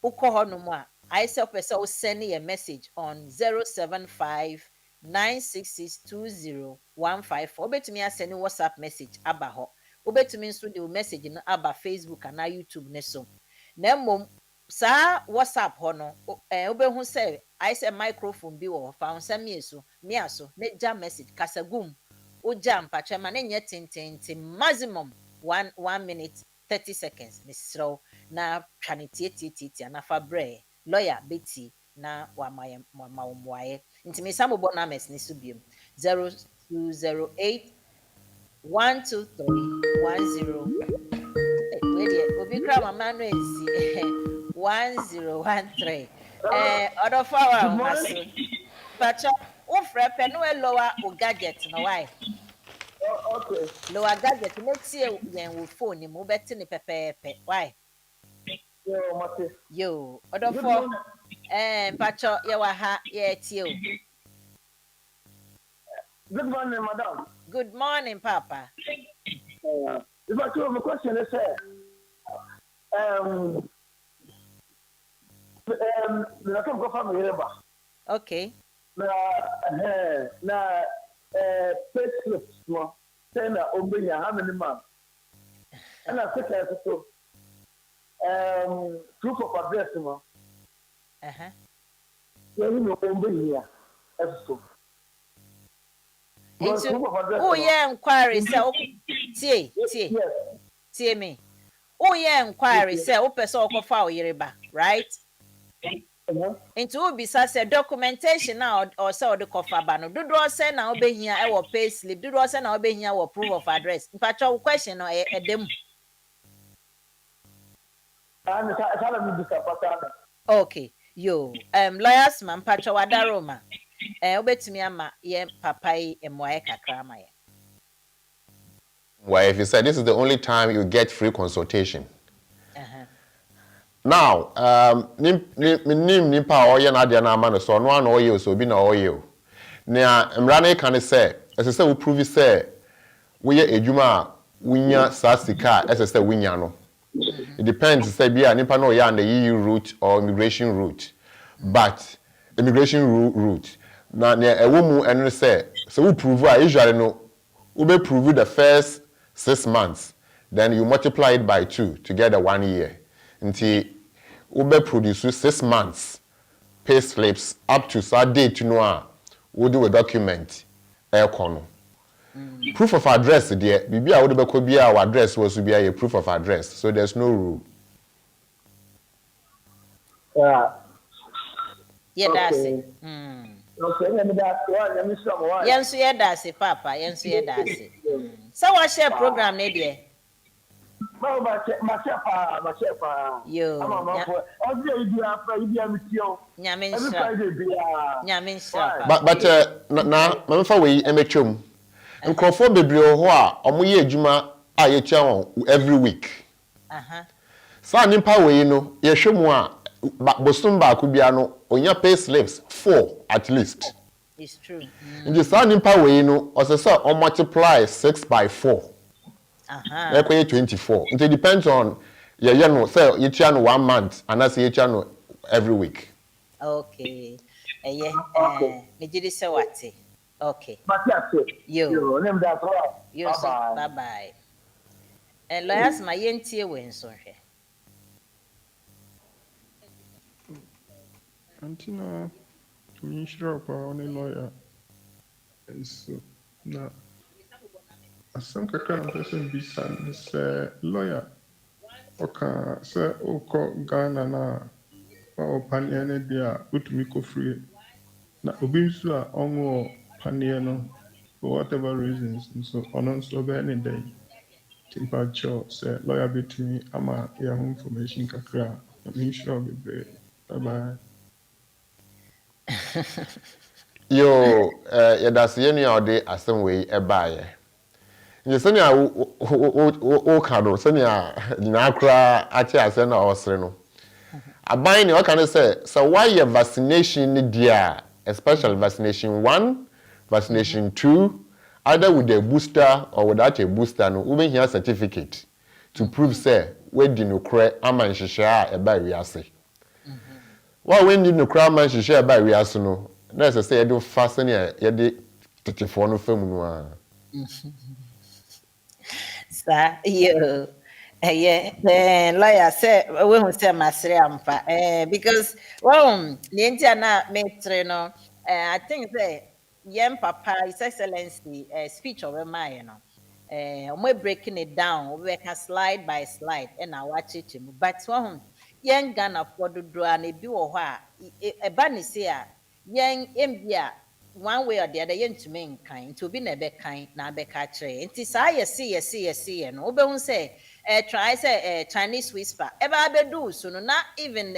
ukoho no mo I say person will send a message on 07596620154. Obetumi asend WhatsApp message aba ho. Obetumi nso de message no aba Facebook and YouTube ne so na mom sa WhatsApp ho no obehu say I say microphone bi wo fa onsa mieso miaso ne ja message kasagum o ja mpache ma ne nye tentente maximum 1 minute 30 seconds misro na twanetietieti na fa bre lawyer Betty na wa maye ntimi samobo na mes ne so biem 0208 12310 obi kra mama no ensi 1013 other flower maso pacha wo frɛ pɛ no lower o gadget no why Okay. lower gadget no tie yen wo phone ni mo beti ne pepepe why Yeah, Mate. yo other for pacha ye wa ha ye tie o Good morning, madam. good morning papa If I my question is, the come family member. okay Na pay slips no. Say na ombenya how many months? And I think so. Proof of address no. Yeah, you know ombenya. So. Oh yeah, inquiry say tie me. Oh yeah, inquiry say o pese okofa o yereba, right? Into obisa say documentation na or say o de kofa ba no. Dodo say na obehia e wo pay slip, dodo say na obehia wo proof of address. Mpacho question no edem. And it's how me disappointed. Okay, yo, lawyers man pacho wadaroma. Obetumi ama ye papa yi emwaye kakra ma ye. Well, if you said this is the only time you get free consultation. Now, nim nipa oye na dia na ama no so no an oye so bi na oye o. Na mrana kan say, ese we prove say we ye adwuma winya sa sika ese say winya no. It depends say bia nipa no ya on the EU route or immigration route. But immigration route na ewo mu eno say so we prove usually no we be prove the first 6 months, then you multiply it by 2 to get a 1 year. Until we produce 6 months pay slips up to that date to know we do a document proof of address there bibi a we be be our address was to be a proof of address, so there's no rule. Yeah. Yeah, that's it. Okay, let me that one, let me show one. Yensu ye that's it, Papa. Yensu ye that's it. So what share program ne dear? My chef. Yo. I'm a man for. Ozi you after you be a mitio. Nyamin Every sha. Friday be a. Nyamin sha. But na memfa we emechom. Nkrofo bebre ho a omo ye adwuma a ye tua won every week. Sa nimpa we no ye hwemu a bosom ba ko bia no onya pay slips 4 at least. It's true. Nje sa nimpa we no o se o multiply 6 by 4. Ekwe 24. It depends on you know say you tua no 1 month and as you tua no every week. Okay. Me jidi se wate. Okay. Yo. Name that one. Yo, bye bye. And lawyers my yentie we so hwe. Antina, we sure only lawyer. So na asam kakra na person bisa say lawyer. Oka say oko Ghana na o panie ne dia utumi ko free. Na obi nso a onwo panie no for whatever reasons so onon so be any day. Timpa cho say lawyer betumi ama ya information kakra. We sure be great. Bye bye. Yo, that's any other asem way e baye. You send ya o kado, send ya na kra achi asem na osre no. Aban ni o kan say, so why your vaccination ni dia, especially vaccination 1, vaccination 2, either with a booster or without a booster no, we here certificate to prove say we di no kra aman hihia e ba wi ase. Why when you no kra man hihia e ba wi ase no, na say you do fasten ya de 34 no fam no a. Sa yo. Lawyer say we who say masre ampa. Because the ntia na metre no I think say yem papa his excellency speech of my no we breaking it down we can slide by slide and I watch it but yen Ghana for do and e bi wo ho a e ba ne say a yen embia one way or the other yen to me kind to be na be kind na be ka kire nti sa yes no obehun say try say Chinese whisper e ba be do so no na even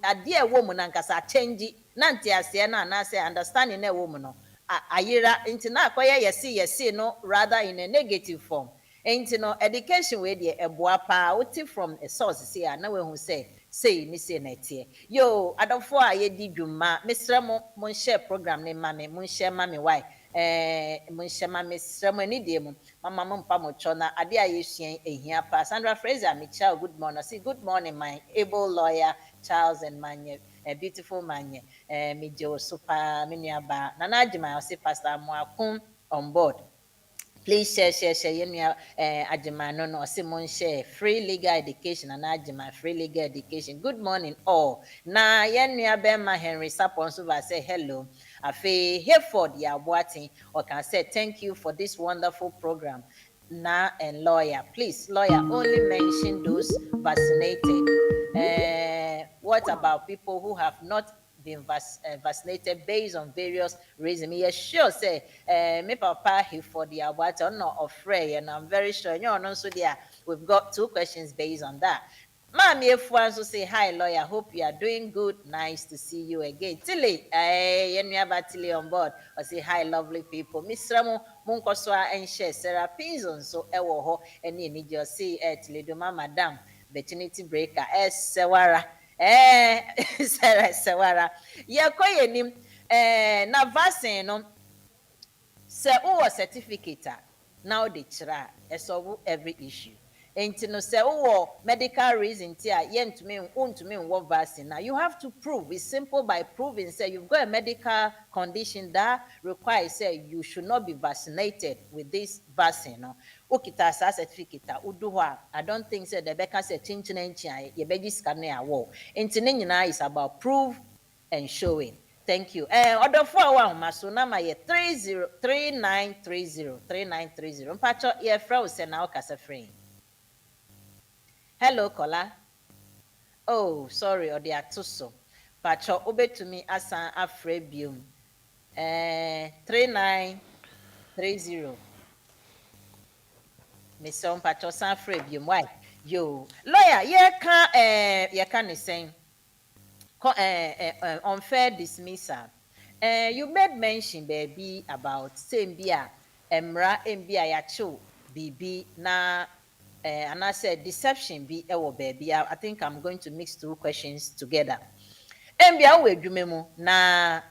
ade e wo mu na nkasa change na nti ase na na say understanding na wo mu no ayira nti na akoye yes no rather in a negative form nti no education we dey eboa pa oti from a source say na we hu say ni say na tie yo adofo a ye di dwuma mesra mo share program ne mame mo share mame why mo share mame mesra mo ni die mo mama mo mpa mo cho na ade a ye hia ehia pa Sandra Fraser Michelle good morning say good morning my able lawyer Charles and Manye a beautiful Manye me jo super me nuaba Nana Ajima say Pastor Moakum on board. Please share yenya Ajima no say mon share free legal education and Ajima free legal education. Good morning all. Na yenya Bema Henry Sapon so say hello. Afe Hayford ya boating or can say thank you for this wonderful program. Na and lawyer, please lawyer only mention those vaccinated. What about people who have not been vaccinated based on various reasons? Me sure say me papa he for the water not afraid and I'm very sure you know so there we've got 2 questions based on that. Mami Efuanso say hi lawyer, hope you are doing good. Nice to see you again. Tilly, yenwaba Tilly on board. I say hi lovely people. Miss Ramo Munkoswa and share Sarah Pinson so ewo ho any need your see Tilly do madam Bettinity breaker Sewara Sarah Sewara. Ya koyenim na vaccine no se uwo certificate now the chira solve every issue. Enti no se uwo medical reason ti a yentumi untumi nwo vaccine now you have to prove. It's simple by proving say you've got a medical condition that requires say you should not be vaccinated with this vaccine no ukita sa certificate udu ho I don't think say the beka say chinchina nchia ye beji scan na wo enti ne nyina is about prove and showing. Thank you. Order 4 maso na ma ye 3930. Mpacho ye frau se na okasa frame. Hello Kola. Oh, sorry odi atuso. Pacho obetumi asan afre biom. 3930. Miso mpacho san afre biom. Why? Yo, lawyer, ye can is saying unfair dismissal. You made mention, baby, about same beer, emra mbia yacho, BB na, and I said deception be ewo baby. I think I'm going to mix two questions together. Mbia we jumemo na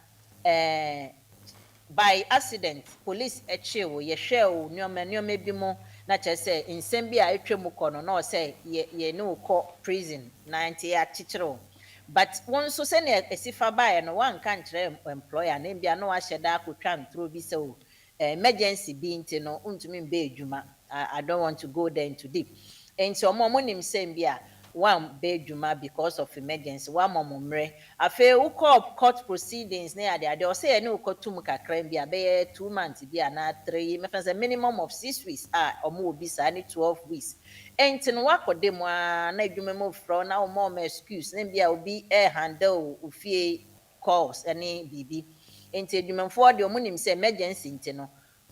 by accident, police echewo ye share o nyoma bi mo na che say nsem bi a etwemu kono na o say ye no ko prison 90 ya chichiro. But one so send a sifa by no one can't employer name be no asheda akotwa ntro bi say o emergency bi nti no untumi mbe adwuma. I don't want to go there into deep. And so mo nim same bi a one be adwuma because of emergency one momomre afa court proceedings na ade o say no kotum kakra bi a be 2 months bi na 3 me fancy minimum of 6 weeks omo obi sa ni 12 weeks. Enti no wakode mo na adwuma mo fro na o mo excuse na bia obi handle ofie calls any bibi. Enti adwumafo de omo nim say emergency nti no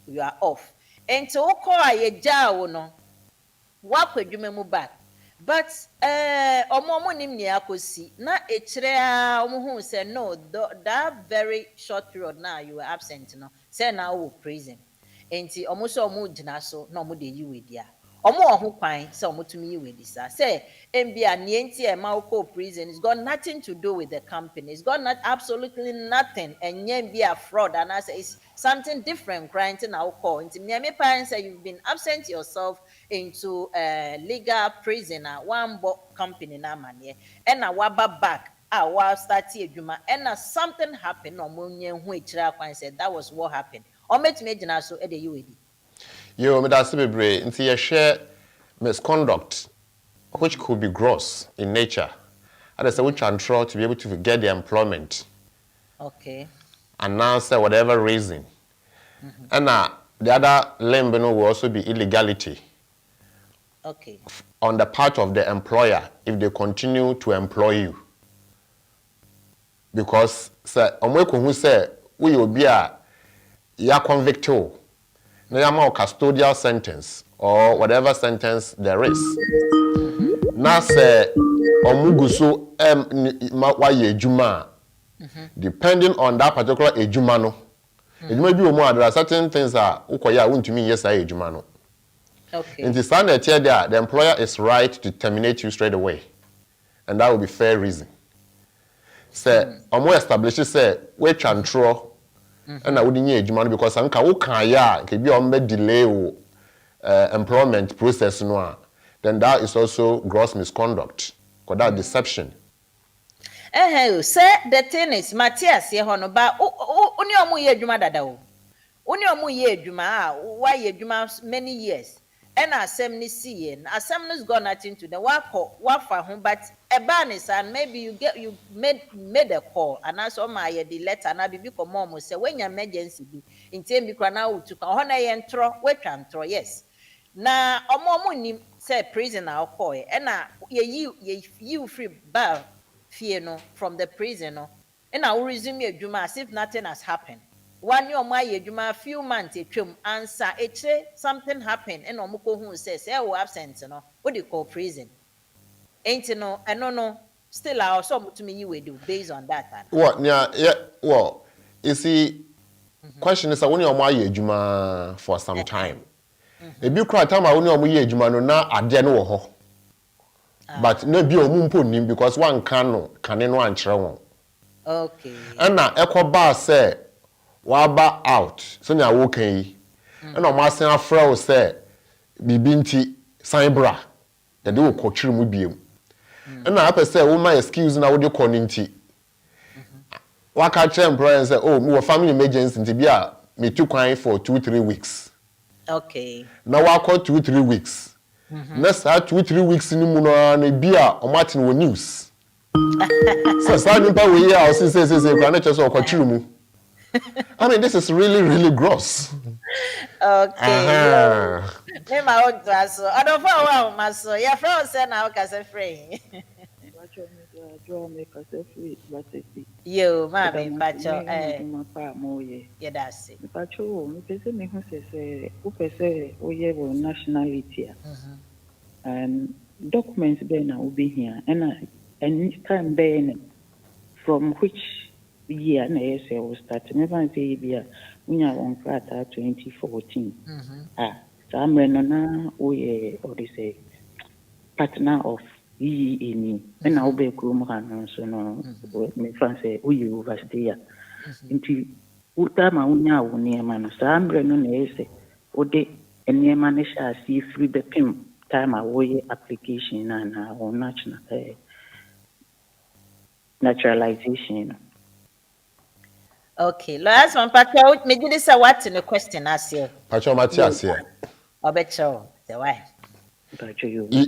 you are off. Enti wo call ayeja wo no wakwadwuma mu back. But omo nim ni akosi na ekire omo hu say no that very short period now you were absent no say now wo prison. Enti omo so omo gina so na omo de yi we dia. Omo ho kwan say omo tumi yi we disa say mbia ne enti e ma wo prison. It's got nothing to do with the company. It's got absolutely nothing. And mbia fraud and I say it's something different crying to now call. Enti me parents say you've been absent yourself into legal prison one company na manye and na waba back while starting adwuma and na something happened omo nye hu ekira kwan said that was what happened o metime gina so e de yiwedi yo me da se bebre nti ye share misconduct which could be gross in nature and say which can try to be able to get the employment okay and now say whatever reason and the other limb will also be illegality. Okay. On the part of the employer, if they continue to employ you. Because, sir, who say, we will be a convicted, no custodial sentence, or whatever sentence there is. Now, say, omugusu depending on that particular ejumano. It may be there are certain things that ukoya won't mean yes, I ejumano. Okay. In the standard here, the employer is right to terminate you straight away. And that will be fair reason. Say, more established say, we can throw, and I wouldn't need money because I'm can be on delay employment process no. Then that is also gross misconduct. Because that deception. Say the thing is, Matthias, ye hono ba, uni omu ye juma dada o. Uni omu ye juma, why ye juma many years. And asem ni siye, asem has got nothing to the wafa home, but a banis and maybe you made a call and I saw my the letter and I be because mom say when your emergency be in time be now to honor entro, yes. Na omo ni say prisoner or call and you free bar fear no from the prisoner and I will resume your juma as if nothing has happened. 1 year my yeduma a few months answer something happened and omoko who says who absent no what do you call prison Ain't no, I don't know. Still, I also to me you will do based on that. What? Yeah. Well, you see, question is, I want you to do ejuma for some time. If you cry time, I want you to do ejuma no na ade no ho. But no be omu mpo nim because one can no ankyere won. Okay. And na ekoba say waba out. So na wo kan yi. And o ma sen afra wo say bibi nti san bra. Ya de wo kwotwere mu biem. And na apɛ sɛ wo ma excuse na wo de kɔ nti. Waka kyerɛ employer say oh me family emergency nti bia me tu kwan for 2-3 weeks. Okay. Na wakɔ 2-3 weeks. Na saa 2-3 weeks ni mu no na bia o ma ten wo news. So saa nipa we ya o say kwa na kyerɛ sɛ ɔkwotwere mu. I mean, this is really gross. Okay. Me my own class. I don't know my so. Your friend said now can say free. Yo, mama, pacho. Yeah, that's it. Pacho, me pese me who say who pese oye wo nationality. Documents be na obi here. And time be from which year na say we start. Me fan say bia unya won krata 2014. Samre no na oye or say partner of Eunice. And now be krum kan so no me fan say oye university ya. Nti utama unya wo niema no samre no na say ode niema ne sha see free the pim time oye application na on national naturalization. Okay, last one, Pacho. Me did say what in the question ask you. Pacho Matthias here. Obecho, the why?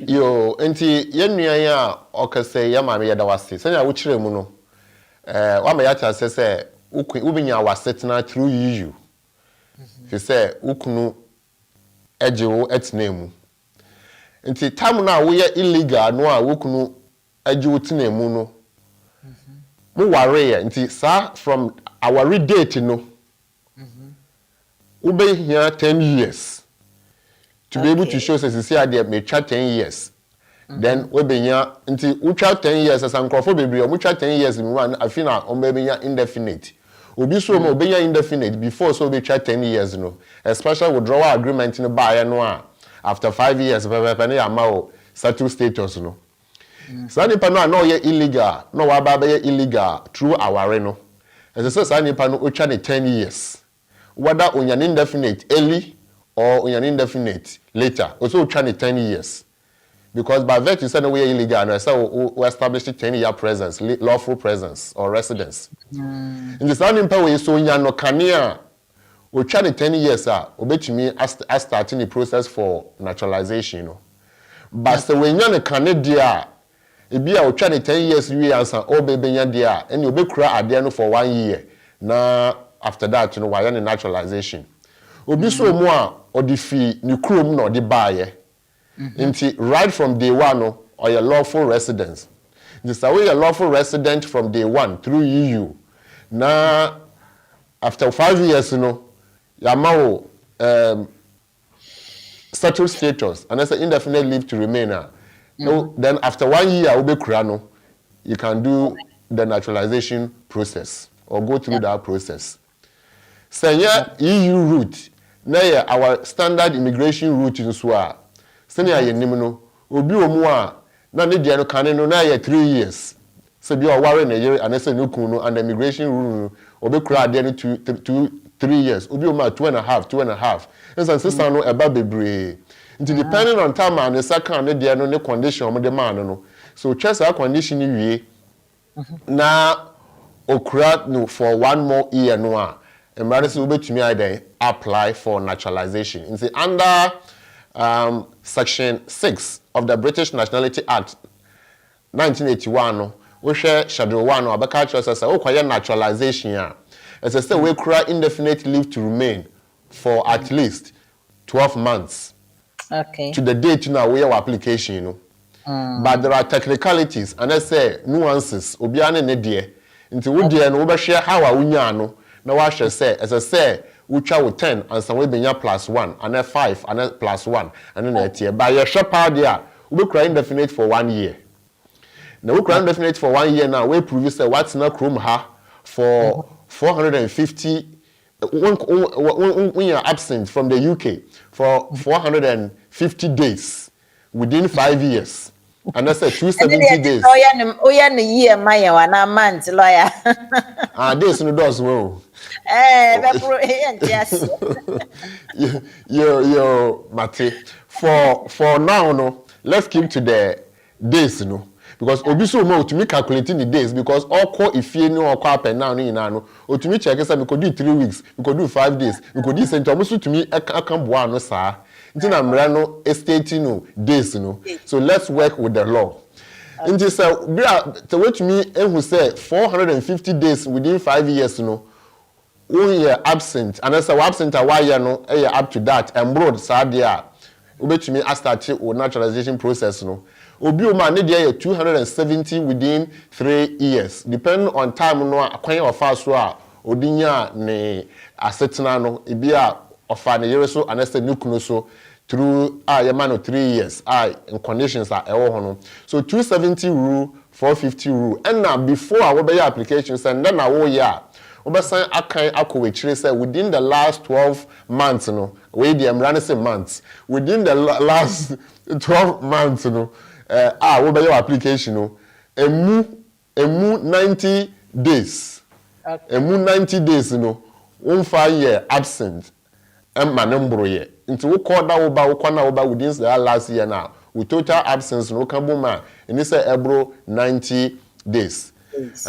Yo, enti yenua ya okase ya mame ya dawase. Senya wo kire mu no. Wa me ya cha se ubinya wasetna through you. Fi say ukunu ejewo etna mu. Enti time na wo ye illegal no a ukunu ejewo tna mu no. Mu ware ya nti sa from our date no. Ube here 10 years. To be able to show say they may try 10 years. Then we be here until we try 10 years as ankrofo bebre o we try 10 years in one I feel na o be here indefinite. Obi so mo be here indefinite before so we try 10 years no. Especially withdrawal agreement no buy no a after 5 years pe na ama o settled status no. So nipa no ye illegal no wa ba be illegal through our no. As I say nipa no o try 10 years. Whether on an indefinite early or on an indefinite later. Also trying 10 years. Because by virtue say no we illegal and so we establish 10-year presence, lawful presence or residence. In the sounding power so nya no kanea we try 10 years obetumi as starting the process for naturalization you know. But so when nya no kanea e bia we try 10 years we answer obebenya dia and you be kura ade no for 1 year. Na after that you know why naturalization. Obi so mu a odifi ni krom na odi baaye. Nti right from day one no or your lawful residence. This way your lawful resident from day one through EU. Na after 5 years you know yamawo settled status and that's an indefinite leave to remain. No, then after 1 year obe kura no you can do the naturalization process or go through that process. Say EU route na our standard immigration route in so a senior yenim no obi omu a na ne dia no kan no na 3 years so bi o ware na year and say no kun no and immigration rule obi kura ade no 3 years obi omu a 2.5 and sister no eba bebre nti depending on time and the second ne dia no ne condition o de man no so check that condition wie na okura no for 1 more year no a emergency will be to me apply for naturalization. In the under section 6 of the British Nationality Act 1981, we share schedule 1 or back as a require naturalization. As I say, we require indefinite leave to remain for at least 12 months. Okay. To the date now we have application, you know. But there are technicalities and I say nuances. Obiane ne die. Into we die no we share how we no. Now I shall say, as I say, we try with 10 and some way be +1 and then 5 and then +1 and then 8 year. By your shop out there, we be crying indefinite for 1 year. Now we can definite for 1 year now. We prove say what's not chrome ha for 450 when you're absent from the UK for 450 days within 5 years. And that's 270 days. Oh yeah, no year my one a month lawyer. Days no does well. Yes. Yo, Mate. For now, no, let's keep to the days, no. Because obi so more to me calculating the days because all call if you know or call up and now no or to me check say we could do 3 weeks, we could do 5 days, we could do send almost to me I can boa no sir. It's na no estate no days no. So let's work with the law. In this to wait to me who say 450 days within 5 years no. When you're absent, and as absent a while no, up to that and broad sadia. We to me I start with naturalization process no. Obi o ma ne dey 270 within 3 years. Depending on time no akwan of fast so a odinya ne asetena no e bia ofa ne yere so anase nukuno so through yema no 3 years in conditions are ewo ho no. So 270 rule 450 rule and now before we be applications and then wo year obesan akan akowe chire say within the last 12 months no we dey emrane say months within the last 12 months no we be your application no emu 90 days okay. Emu 90 days no 1 year absent emma nombro ye nti wo call da wo ba within the last year now with total absence no kan bo ma eni say ebro 90 days yes.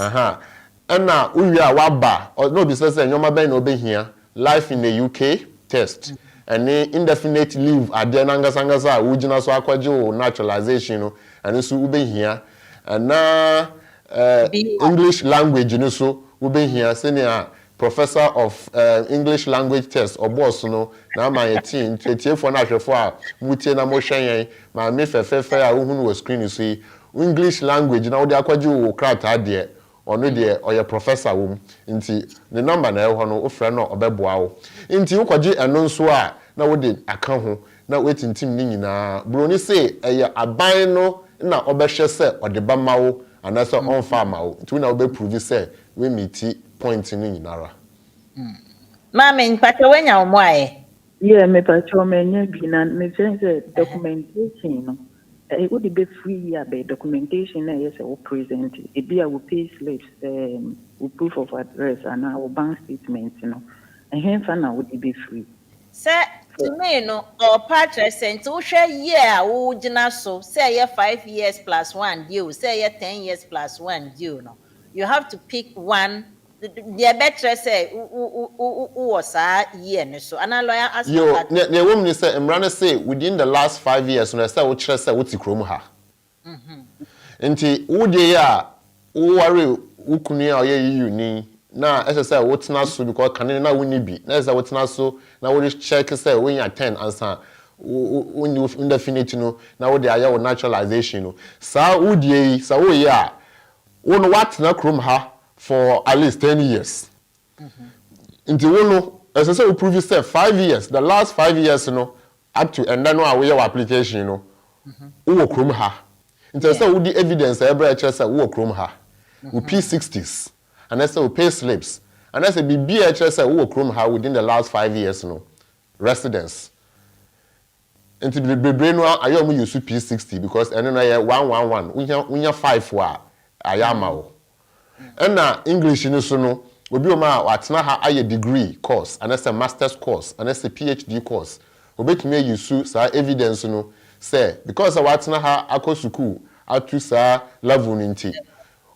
And now we are waba or no be say nyoma ben no be here life in the UK test and indefinite leave ade nangasa ugina so akwaje o naturalization no and so we be here and now English language no so we be here senior professor of English language test or boss no na my team for na hwefo a mutie na mo hwen ma me fefefe a ohunu wo screen so English language na wo de akwaje o krata de ono de oye professor wom nti the number na eho no ofra no obeboa wo nti ukwaje eno nso a na wo de aka ho na wetintim ni nyina broni say eye aban no na obehwe se odeba mawo anase onfa mawo nti na obeprove say we meet point ni nyinara mama npacho wenya omwae yeah me pacho menye bi na me say documentation no it would be free by documentation yes or present it be our pay slips proof of address and our bank statements you know and hence now would be free say to me no or part recent wo hwe year wo gina so say 5 years plus 1 due say 10 years plus 1 due no you have to pick one the better say who was year so and lawyer ask yo ne woman say emrane say within the last 5 years no say wo kire say wo ti krom ha nti wo de ya wo ware wo kunu a oye yiyu ni na ese say wo tena so because kan na wo ni bi na ese wo tena so na wo check say wo nya 10 answer wo ni indefinite no na wo de aya wo naturalization no sa wo de sa wo ya wo no what na krom ha for at least 10 years. Into one, as I say, we prove yourself 5 years. The last 5 years, you know, up to and then we have application, you know, who will chrome her. Into say we the evidence every HS who will chrome her. We P60s, and I say we pay slips, and I say BBHS who will chrome her within the last 5 years, you know, residence. Into the brain one, I am use P60 because and then I 111. We have 5 for I am. And now English in so no obi o ma watena ha aye degree course and as a master's course and as a PhD course obetumi use sa evidence no say because watena ha akọ school atu sa level nti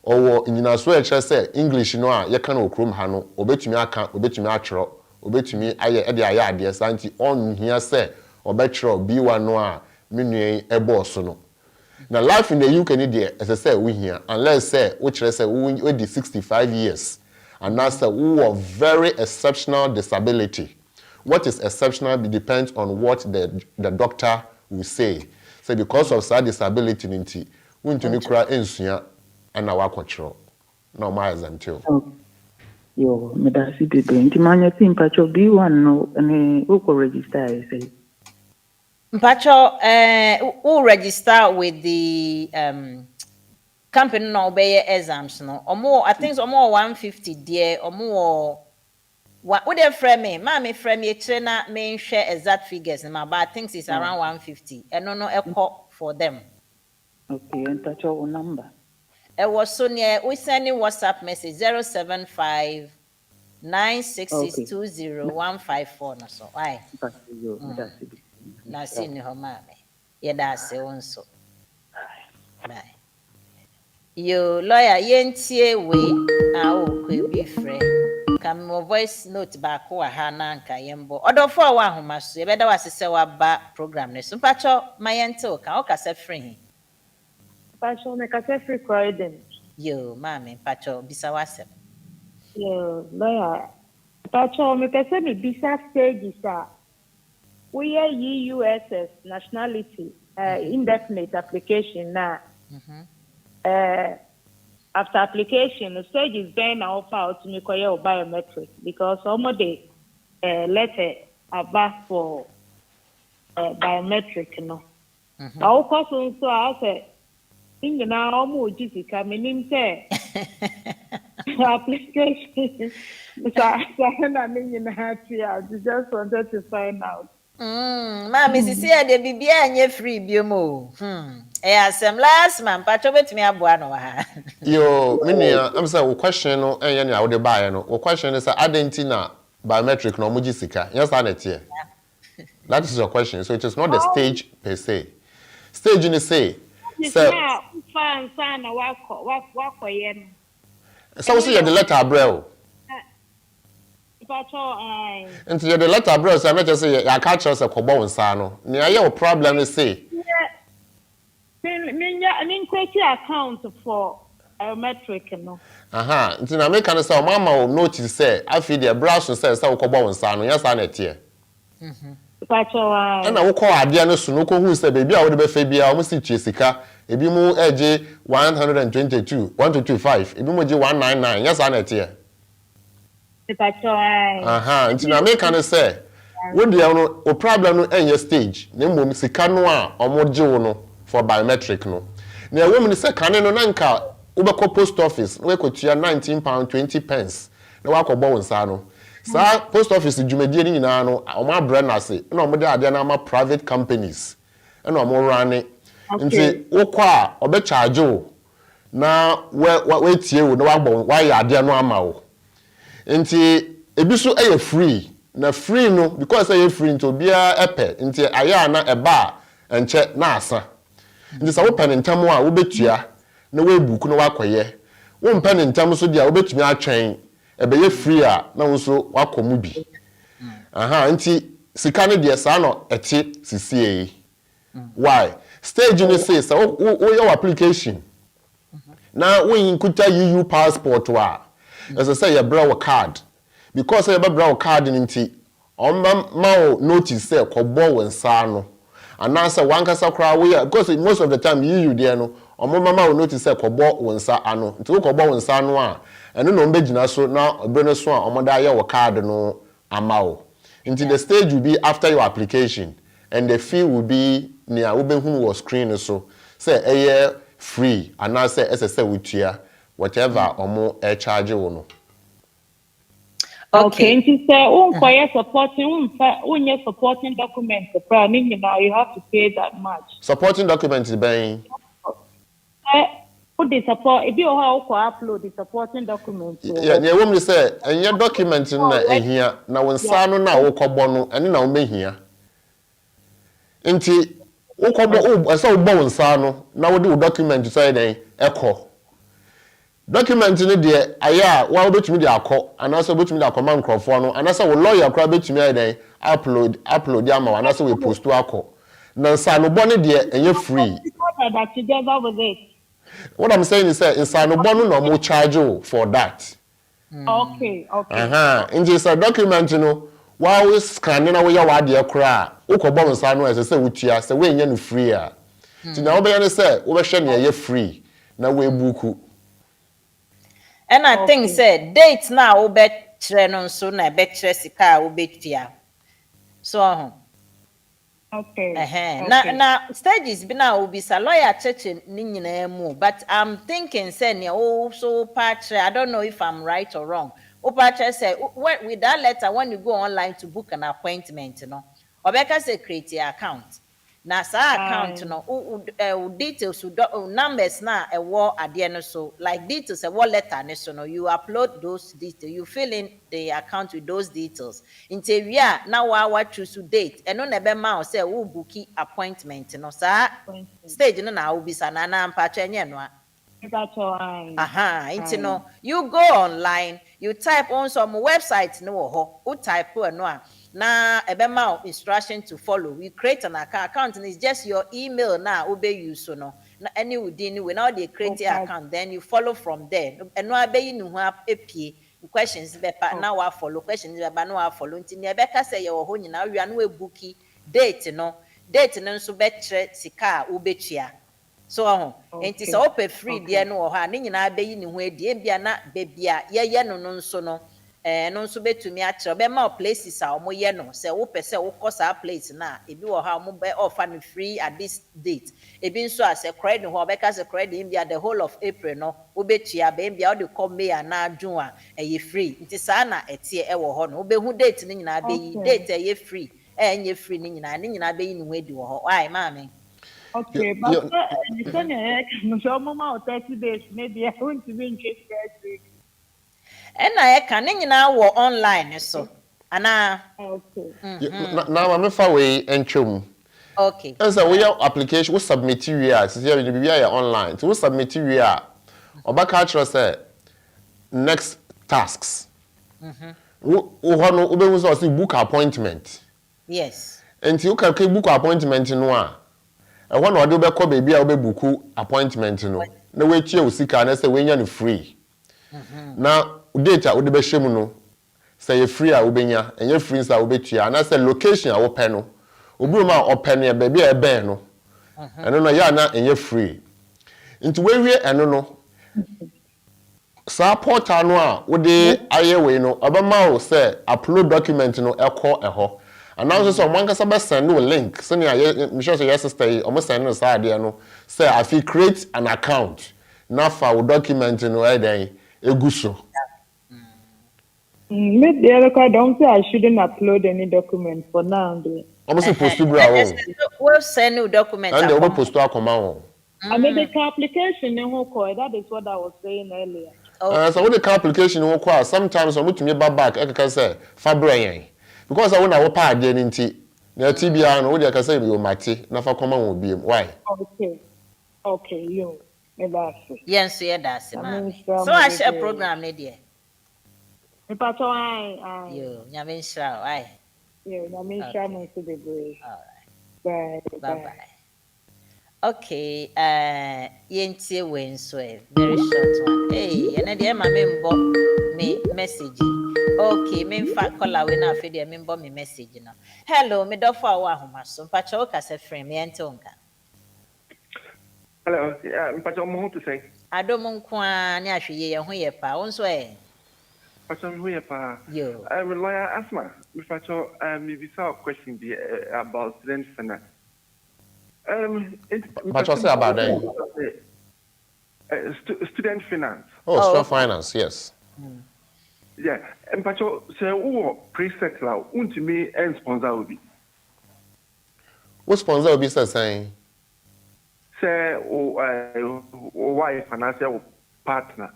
owo nyina so e kire say English no a ye kan okrom ha no obetumi aka obetumi atwero obetumi aye e de aye ade sa nti on hia say obetwero B1 no a menue e boss no. Now life in the UK ni there as I say we here unless say which say we the 65 years and now say we have very exceptional disability. What is exceptional depends on what the doctor will say. So because of that disability nti we to me kura ensua and our control. No my until. Yo me da si bebe nti manya tin pacho B1 no ne wo ko register say Mpacho, who register with the company no obey exams no omo I think omo 150 there omo what would they frame me mommy frame me trainer me share exact figures ma but I think it's around 150 and no echo for them. Okay, and touch your number. It was so near we sending WhatsApp message 075 96620 no so why That's you. That's it. na see ni ho mame ye da se wonso bye yo lawyer yentie we a o ko bi frɛ kam mo voice note ba ko wa ha na nka yembo odofo a wa ahoma so ye beda wasese wa ba program ne so pacho mayente o ka o ka se free Passion, make a free credit. yo mame pacho bisa wasem Yeah, lawyer. Passion, make a semi bisa stages. We are USS nationality indefinite application now. After application, the stage is then offer out to me your biometric because some of the letter about for biometric no. Our question so I said, in now almost just coming in say application. So I just wanted to find out. Mami sisi ya de bibia anye free biomo. Asem last man pacho betumi aboa no ha. Yo, minia, I'm saying, question no, and yani, I would buy no. Question is, identina biometric no muji sika. Yes, I net here. That is your question. So it is not the stage per se. Stage in the say. So, so you the letter bro. Into the letter bro, so I met you say, I catch us a kobo and sano. Near your problem is say. An inquiry account for biometric no. Aha, nti na make can say mama will notice say I feel the brush say say kobo wonsa no yes na tie. Pacho na wo call ade no so no ko hu say baby a wo de be fa bia o mo si tue sika ebi mu eje 122 125 ebi mu je 199 yes na tie. Pacho Aha, nti na make can say wo dia no o problem no enye stage na mbom sika no a o mo je wo no for biometric no. Na wo mi say kan no na nka ubeko post office we kotua £19.20 na wakobo wonsa no sa post office dwumadie ni nyina no omo abra na se na omo de ade na ma private companies na omo run nti wokọ a obe charge wo na we tie wo na wagbo wa ya ade no ama wo nti ebiso eye free na free no because eye free nti obia epe nti aya na eba enche na asa nti sa wo pen ntamu a wo betua na we book no wakoye wo mpa ne ntam so dia obetumi atwen ebeye free a na wo so wakomu bi aha nti sika ne dia sa no eti sisie why stage ni say so wo your application na wo inkuta EU passport wa as I say your brow card because your brow card nti omma ma notice say kobo wonsa no anasa wankasa kra we because most of the time EU there no omo mama will notice say kobo wonsa ano nti wo kobo wonsa ano a eno no mbegina so na obrene so a omo da ye wo card no amao nti the stage will be after your application and the fee will be near obenhu wo screen so say eye free anasa SSA wutua whatever omo e charge wo no. Okay, and you say, supporting documents, you have to pay that much. Supporting documents is being. Put the support, if you upload the supporting documents. Yeah, woman say, and your document in here, now when Sano now, Okobono, and now me here. Inti, Okobo, I saw Bon Sano, now do document to say, echo. Document in the aya wa betumi de akọ anaso betumi de akọma nkrofo no anaso wo lawyer kra betumi ayi upload ya ma anaso we post to akọ na nsanobọ ne de enye free that together with it. What I'm saying is nsanobọ no mo charge you for that. Okay. Aha inji say document no wa we scan na we ya wa de kra ukọbọ nsano ese say wutua say we enye no free a ti na wo be ne say wo be hwe ne ye free na we buku. And I think say date now we bet no so na bet sika we betia. So Okay. Na stages bi na obi sa lawyer church ni nyina mu, but I'm thinking say ne so patch, I don't know if I'm right or wrong. O patch say with that letter when you go online to book an appointment, obeka say create your account. Na sa account details numbers na ewo ade no so, like details ewo letter ne so no, you upload those details, you fill in the account with those details. Until we are now wa choose date eno na be ma o say wo booki appointment no sa stage no na obi sa na mpa twenye no a. It's no, you go online, you type on some website no ho, you type no a na ebema instruction to follow. We create an account and it's just your email now obey you so no. Na any within we now they create your account, then you follow from there. And no obey you no apie questions be now wa follow questions be ba no wa follow nti ne ebeka say your ho nyina wi anu ebuki date no nso be kire sika obetua. So enti so ope free there no ho a ne nyina be yi ne ho adi bia na bebia ye no nso no no nso betumi a kire be ma places a omo ye no say wo pese wo kosa place na ebi wo ha omo be offer no free at this date ebi nso as a credit ho obeka say credit bia the whole of April no wo betua be bia wo de come May na adwon a ye free nti sa na etie e wo ho no wo be hu date ne nyina be yi date ye free enye free ne nyina be yi ne ho adi wo ho why mama. Okay, but you say no show mama 30 days maybe I want to be in case first week. And I can nyina wo online so. Ana Okay. Now I'm far away entrum. Okay. And so we have application we submit we are so we are online. So we submit we are obaka tro say next tasks. Wo no obewu so book appointment. Yes. And you can book appointment no a e ho na ode be ko baby a obebuku appointment no na we tie o sika na say we nya no free. Na data ode be hwem no say you free a obenya enye free say obetua na say location a wo pɛ no obi ma opɛ no baby a ben no eno no ya na enye free nti we wie eno no sa portal no a wo de aye we no obama wo say upload document no ekɔ ɛhɔ and now so one kasa be send no link so na me sure say your sister o mo send no sa ade no say I fit create an account na fa wo document no e den eguso. Maybe I don't say I shouldn't upload any document for now. Almost post to bra wo. We'll send you document. And they will post to akoma wo. I mean the application in Hoko, that is what I was saying earlier. So with the application in Hoko, sometimes I to me back I can say February. Because I want to pa ade nti. Na TBR no we dey say you mate na fa koma wo biem. Why? Okay, you. Yes, so yeah, that's it, man. So I share program ne there. Me pato ai. Yo, nyame nshira, why? Yo, nyame nshira mo to the break. All right. Bye. Okay, yentie we nso very short one. Hey, and dey ma membo me message. Okay, me fa call we na fe dey membo me message no. Hello, me do for wa homa so. Pacho o ka se frame yente onka. Hello, Pacho mo to say. Adomo nko ni ahwe ye ho ye pa. Won so Pacho mo ye pa. Yo. Lawyer Asmah, Pacho we saw a question about student finance. Pacho say about that. Student finance. Oh, student finance, yes. Yeah, and Pacho say who preset law untimi and sponsor will be. What sponsor will be saying? Say why financial partner.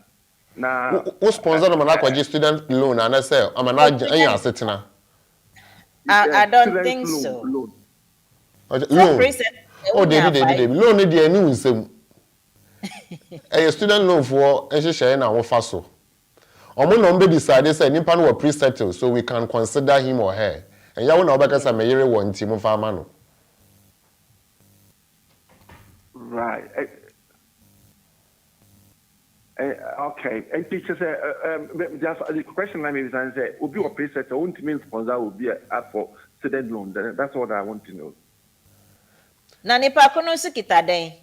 Na who sponsor them na student loan and I say I'm an asset na. I don't think so. Loan. Loan. Oh, they loan dey dey enu nsem. A student loan for ehye na wo fa so. Omo no be decide say nipa no pre-settle so we can consider him or her. And ya wo na obeka say me yere wo ntim fa ma no. Right. Okay. And teacher say just the question line is say will be a preset won't mean sponsor will be up for student loan. That's what I want to know. Na nipa kono su kita den.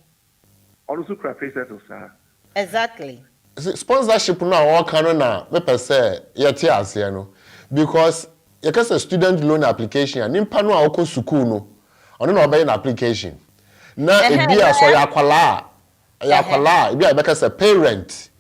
Also cry preset sir. Exactly. Sponsorship no all can na me per se yeti ase no because you can say student loan application nipa no a okọ school no ono na obey an application na ebi a so ya kwala ebi a beka say parent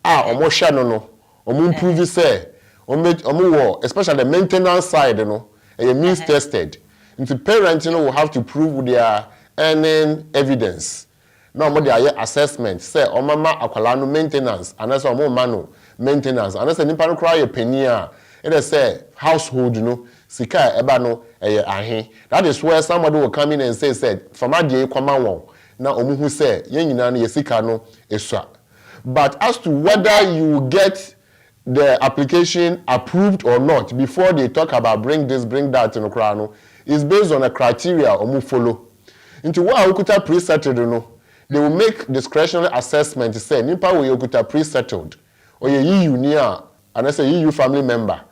omo hwe no omo improve say omo wo especially the maintenance side no means tested into parents will have to prove their earning evidence now omo dey assessment say omo ma akwala no maintenance and say omo ma no maintenance and say nipa no cry a penny it say household no sika eba no ahe that is where somebody will come in and say fama dey kwama won na omo hu say yen nyina no yesika no esua but as to whether you get the application approved or not before they talk about bring this bring that in Ukraine is based on a criteria omo follow into what okuta pre-settled no they will make discretionary assessment say nipa we okuta pre-settled or ye EU near and I say EU family member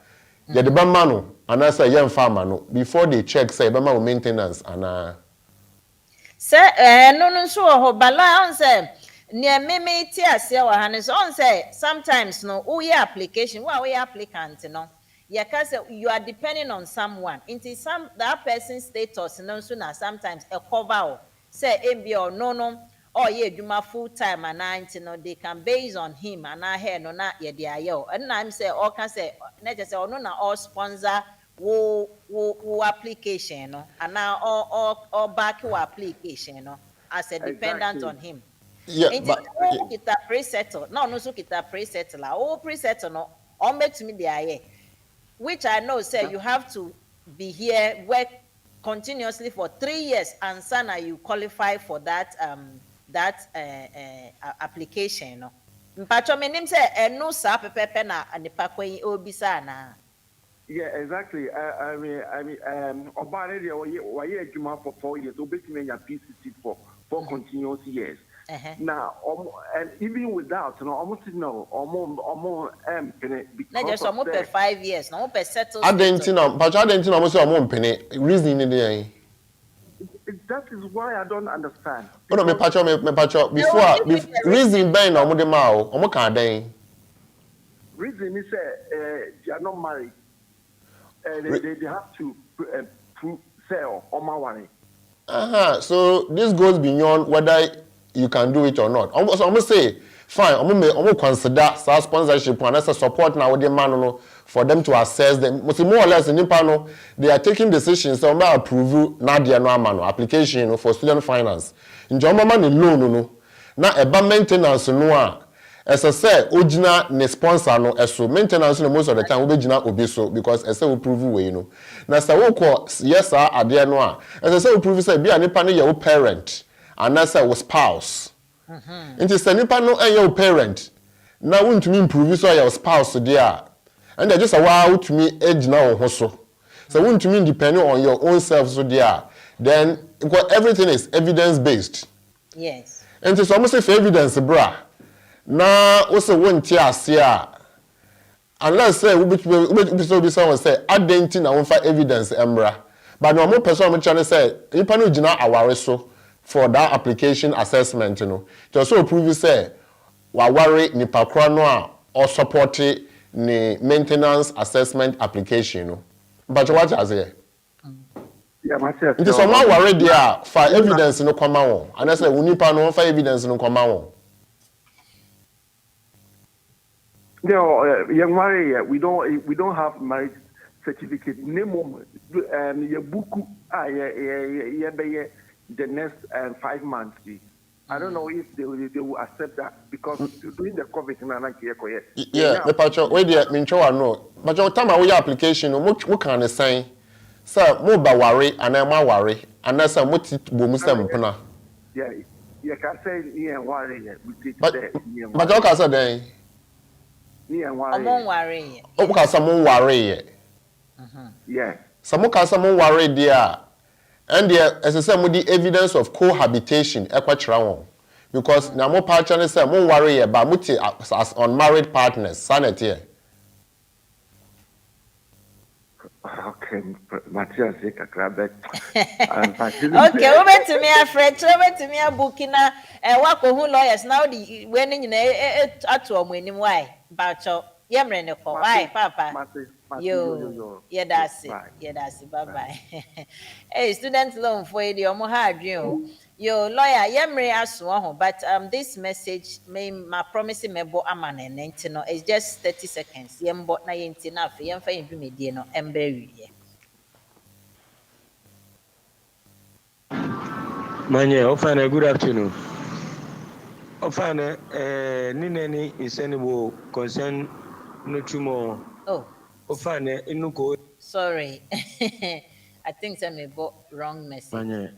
ye the bama no and I say young farmer no before they check say bama maintenance and say no so ho bala on say near me ti ase wa hanes on say sometimes no we application we applicant no you can say you are depending on someone into some that person's status no so na sometimes a cover say MB or no or ye duma full time and 90 no they can base on him and I hear no na ye dia yo and I'm say or can say na just say no na all sponsor wo application no and now or back your application no as a dependent on him. yeah but kita pre-settle no so kita pre-settle pre-settle no on make to me there which I know say you have to be here work continuously for 3 years and sana you qualify for that application no mpacho menim say no sa pepepe na anipa kwen obisa na. Yeah, exactly. I mean, about it, why you for 4 years, obviously your PCC for 4 continuous years. Now, and even without, almost because just almost 5 years, no per settle. I didn't know, but I didn't know almost a penny reason in the that is why I don't understand. Oh no, me pacho before reason ben no mo de ma o mo kan den. Reason is they are not married. They have to sell or marry. So this goes beyond whether you can do it or not. Almost say fine, almost consider sponsorship and as a support now with the man no for them to assess them. More or less in no, they are taking decisions so may approve Nadia no amano application for student finance. In Joma man loan no na eba maintenance no as I say original ne sponsor no eso maintenance no most of the time we gina obi so because as say we prove we no. Na say we call yes sir ade no a as I say we prove say bia nipa no your parent and as say spouse. Nti say nipa no your parent na wontumi improve so your spouse there. And they just a while to me edge now also. So when to me depending on your own self so there, then because everything is evidence based. Yes. And it's almost if evidence bra. Now also when tia unless say we someone say identity na won't evidence embra. But no more person me trying to say you no gina aware so for that application assessment to also prove say wa worry nipa kra no a or support ni maintenance assessment application but what as here yeah myself it is someone worry there for evidence no come on and I say we nipa no for evidence no come on no young marry we don't have marriage certificate name your book the next 5 months. I don't know if they will accept that because during the COVID yeah, the patcho wait there me show no. But your time we application no mo can sign. Sir, mo ba worry and I ma worry and that's mo ti bo mu sem pna. Yeah, you can say yeah worry but you can say then. Yeah worry. Mo worry. O ka say mo worry. Yeah. Some can say mo worry there. And there, as I said, the evidence of cohabitation, because now more partners say more worry about muti as unmarried partners, sanity. Okay, Matthias, okay, over to me, a friend, over to me, a bookina, and what who lawyers now the winning at home when why, but your Yemren, why, Papa? Yo, yeah, that's it. Bye. Yeah, that's it. Bye bye. Hey, student loan for the hard dream. Yo, lawyer, yemre aswo but this message may my promising me bo amane no it's just 30 seconds. Yembo na yenti na fe yemfa yendwumedie no embe wiye. Manye, Ofana, good afternoon. Ofana, Nineni is anyway concern no tomorrow. Oh, Ofana, Inuko. sorry. I think I may bought wrong message. Manye.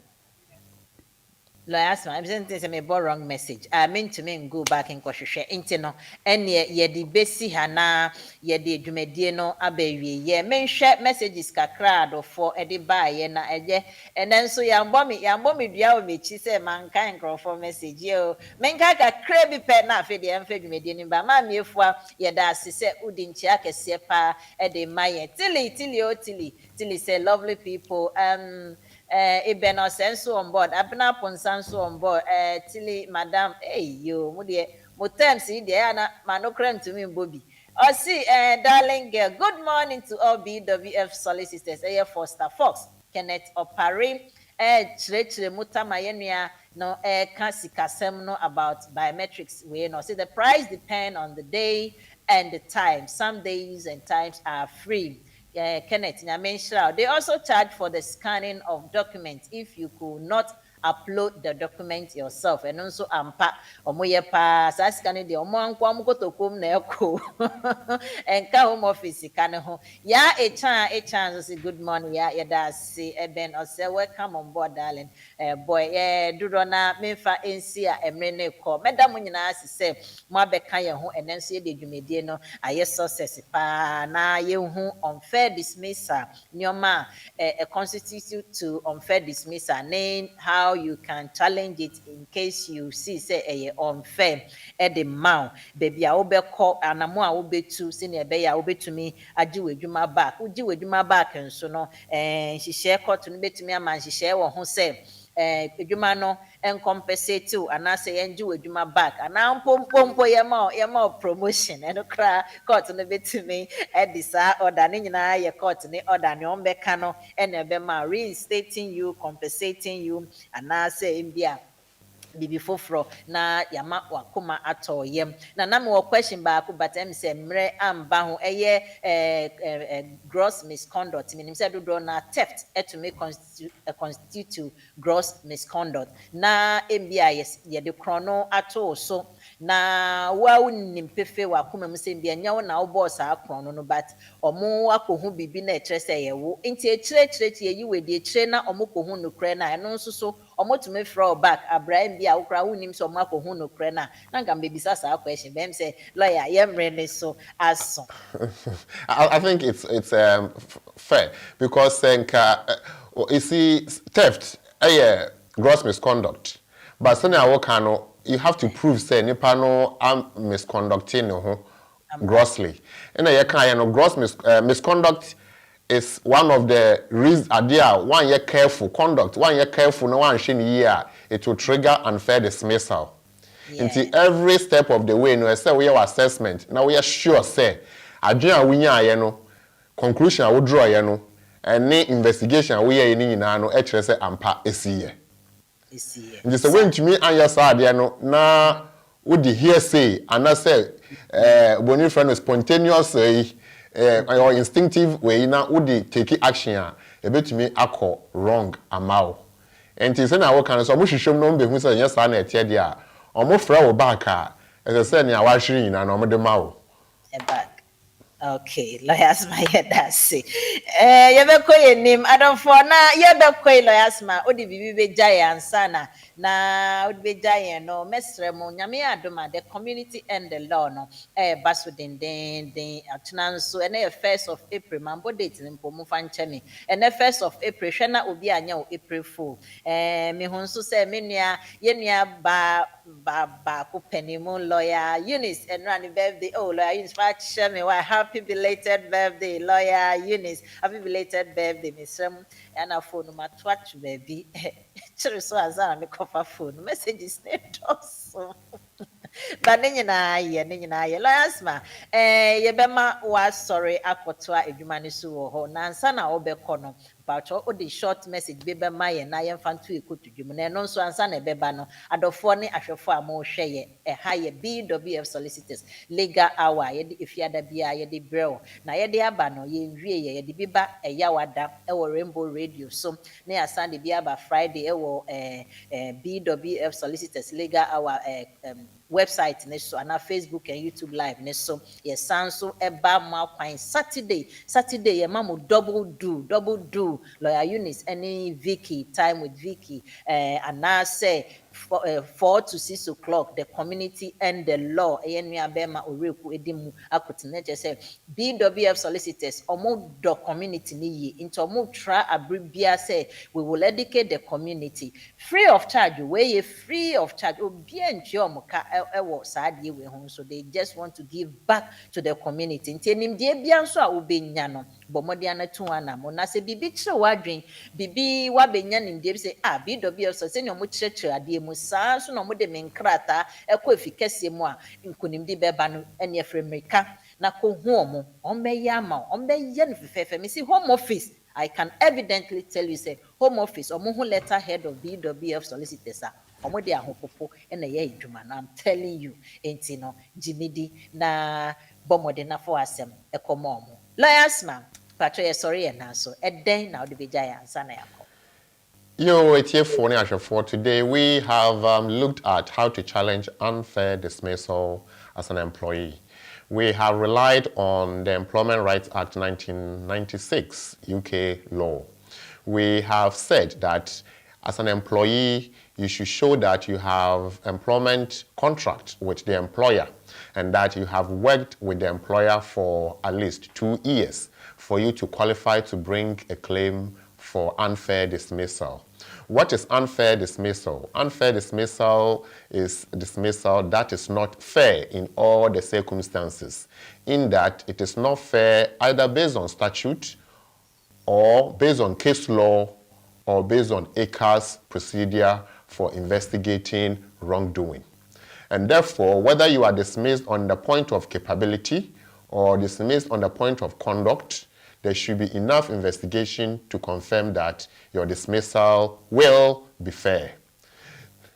Lawyer Asmah, I'm saying me bought wrong message. I mean to me go back and share intino. And ye di besi hana ye di dwumedie no abewie. Ye men share messages kakra do for edi ba ye na eje. And then so yambo mi dua o mechi say man kan for message yo. Men ka kakra bi pe na afi de emfe dwumedie ni ba ma me efua ye da asese udi nchi akese pa edi maye. Tilly say lovely people. Ibeno senso on board, Abna Ponsanso on board, Tilly, Madam, hey, you, mo terms in the Anna, manocram to me, Bobby. Oh, see, darling girl, good morning to all BWF Solicitors, Foster Fox, Kenneth Opari, Chile Muta Mayenia, no, Kasem no about biometrics, we know. See, the price depends on the day and the time. Some days and times are free. Kenneth Nyamensha. They also charge for the scanning of documents if you could not upload the document yourself. And also ampa omoye pa sa scanning the omo anko amko tokom na eko and ka home office kan ho ya a chance say good morning ya da say eben or say welcome on board darling boy duro na memfa ensi a emre na ko medam nyina say mo abeka ye ho enen so ye de dwumedie no aye success pa na ye hu unfair dismissal nyoma constitute to unfair dismissal name how you can challenge it in case you see say unfair the mount baby a obeko anamo a obetu senior be ya obetumi agi wedwuma back ugi wedwuma back nso no nhihye court no betumi ama nhihye wo ho say edwuma no encompensate ana say engi wedwuma back ana mpompo yema promotion eno kra court no betumi edisa order ne nyina ye court ne order ne ombeka no ene be ma reinstating you compensating you ana say mbia bibi foforo na yama wakoma ato yem na me wo question ba ko but em say mre amba ho gross misconduct meaning say do na theft to make constitute gross misconduct na mbia ye de krono ato so na wa unim pefe wakoma mu say mbia nya wo na wo boss akrono no but omo akohu bibi na etre say ye wo nti echire ye yi we de echire na omo kohu no kre na eno nso so omo to me throw back abraham bi a ukra unim so omo akohu no kre na nka mbebisa sa question bem say lawyer yemre ne so aso. I think it's fair because you see theft gross misconduct but senior work you have to prove say nipa no am misconducting no grossly and gross misconduct is one of the reasons one year careful conduct one year careful no one shiny year it will trigger unfair dismissal. Into every step of the way no say we have assessment now we are sure say adwena we nya no conclusion we draw ye no any investigation we ye ni nyina no e kire say ampa esiye nti say when to me anya saade no na we di hearsay and say boni friend spontaneous or instinctive way na we di take action a ebetumi akọ wrong amao nti say na we kan so mo hwehwem no be hu say nya sa na etie dia omo fra wo back a e say na wa hwere nyina na omo de ma wo back. Okay, lawyers ma that's it. Yebeko yenim adonfo na yebeko lawyers ma odi bibi be giant sana na odi be giant no mesre mo nyame adoma the community and the law no baso den atena so and the 1st of April mambo date nimpo mo fa nche and the 1st of April hwe na obi anya o April fool me hu nso say me nua ye nua ba ko penimu lawyer Eunice and run birthday lawyer Eunice fa share me why happy belated birthday, lawyer Eunice. Happy belated birthday, Miss Ram. And our phone, my twatch baby. So as I me cover phone. Message is not also. But then you last ma yebema was sorry akotwa edwuma ne so wo ho nansa na obekọ no but o the short message bebema ye na ye mfanto ekotu dwum na no nso ansa na ebeba no adofo ne ahwefo a mo hwe ye ha ye BWF Solicitors legal hour ye de efiada bia ye de brew na ye de aba no ye nwie ye de biba eyawada ewo Rainbow Radio so na ya Sunday bia aba Friday ewo BWF Solicitors legal hour website ne so na Facebook and YouTube live ne so yes so eba ma kwan Saturday ye mamo double do lawyer Eunice any Vicky time with Vicky and now say 4 to 6 o'clock the community and the law enua bema oreku edimu akotene je say BWF Solicitors omo do community ni yi into omo tra abribia say we will educate the community free of charge we free of charge obi enche omo ka ewo saade we ho so they just want to give back to the community nti enim de bia nso a obenya no bomode anatu ana mo na se bibi kire wadwen bibi wabenya nim de say BWF so se ne omo kire ade mu saa so na omo de menkrata ekọ efikese mu a nkonim de beba no ene efremrika na ko hu omo ombeya ama ombeya no fefefe me see home office I can evidently tell you say home office omo hu letterhead of BWF Solicitors omo de ahopopo ene ye adwuma na I'm telling you enti no jimidi na bomode na for asem ekomo omo lawyers man patro ye sorry e na so eden na odi beja ya ansa na yakọ. Yo, it's here for for today. We have looked at how to challenge unfair dismissal as an employee. We have relied on the Employment Rights Act 1996 UK law. We have said that as an employee, you should show that you have employment contract with the employer and that you have worked with the employer for at least 2 years for you to qualify to bring a claim for unfair dismissal. What is unfair dismissal? Unfair dismissal is dismissal that is not fair in all the circumstances, in that it is not fair either based on statute or based on case law or based on ACA's procedure for investigating wrongdoing. And therefore, whether you are dismissed on the point of capability or dismissed on the point of conduct, there should be enough investigation to confirm that your dismissal will be fair.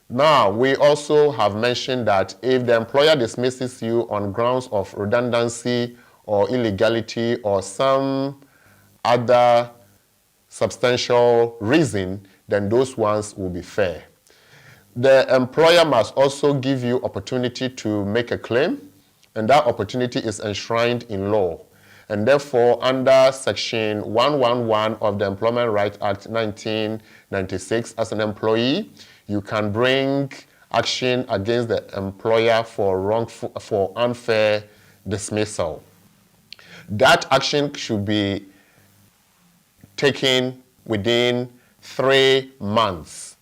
Now, we also have mentioned that if the employer dismisses you on grounds of redundancy or illegality or some other substantial reason, then those ones will be fair. The employer must also give you opportunity to make a claim, and that opportunity is enshrined in law. And therefore, under Section 111 of the Employment Rights Act 1996, as an employee, you can bring action against the employer for unfair dismissal. That action should be taken within 3 months.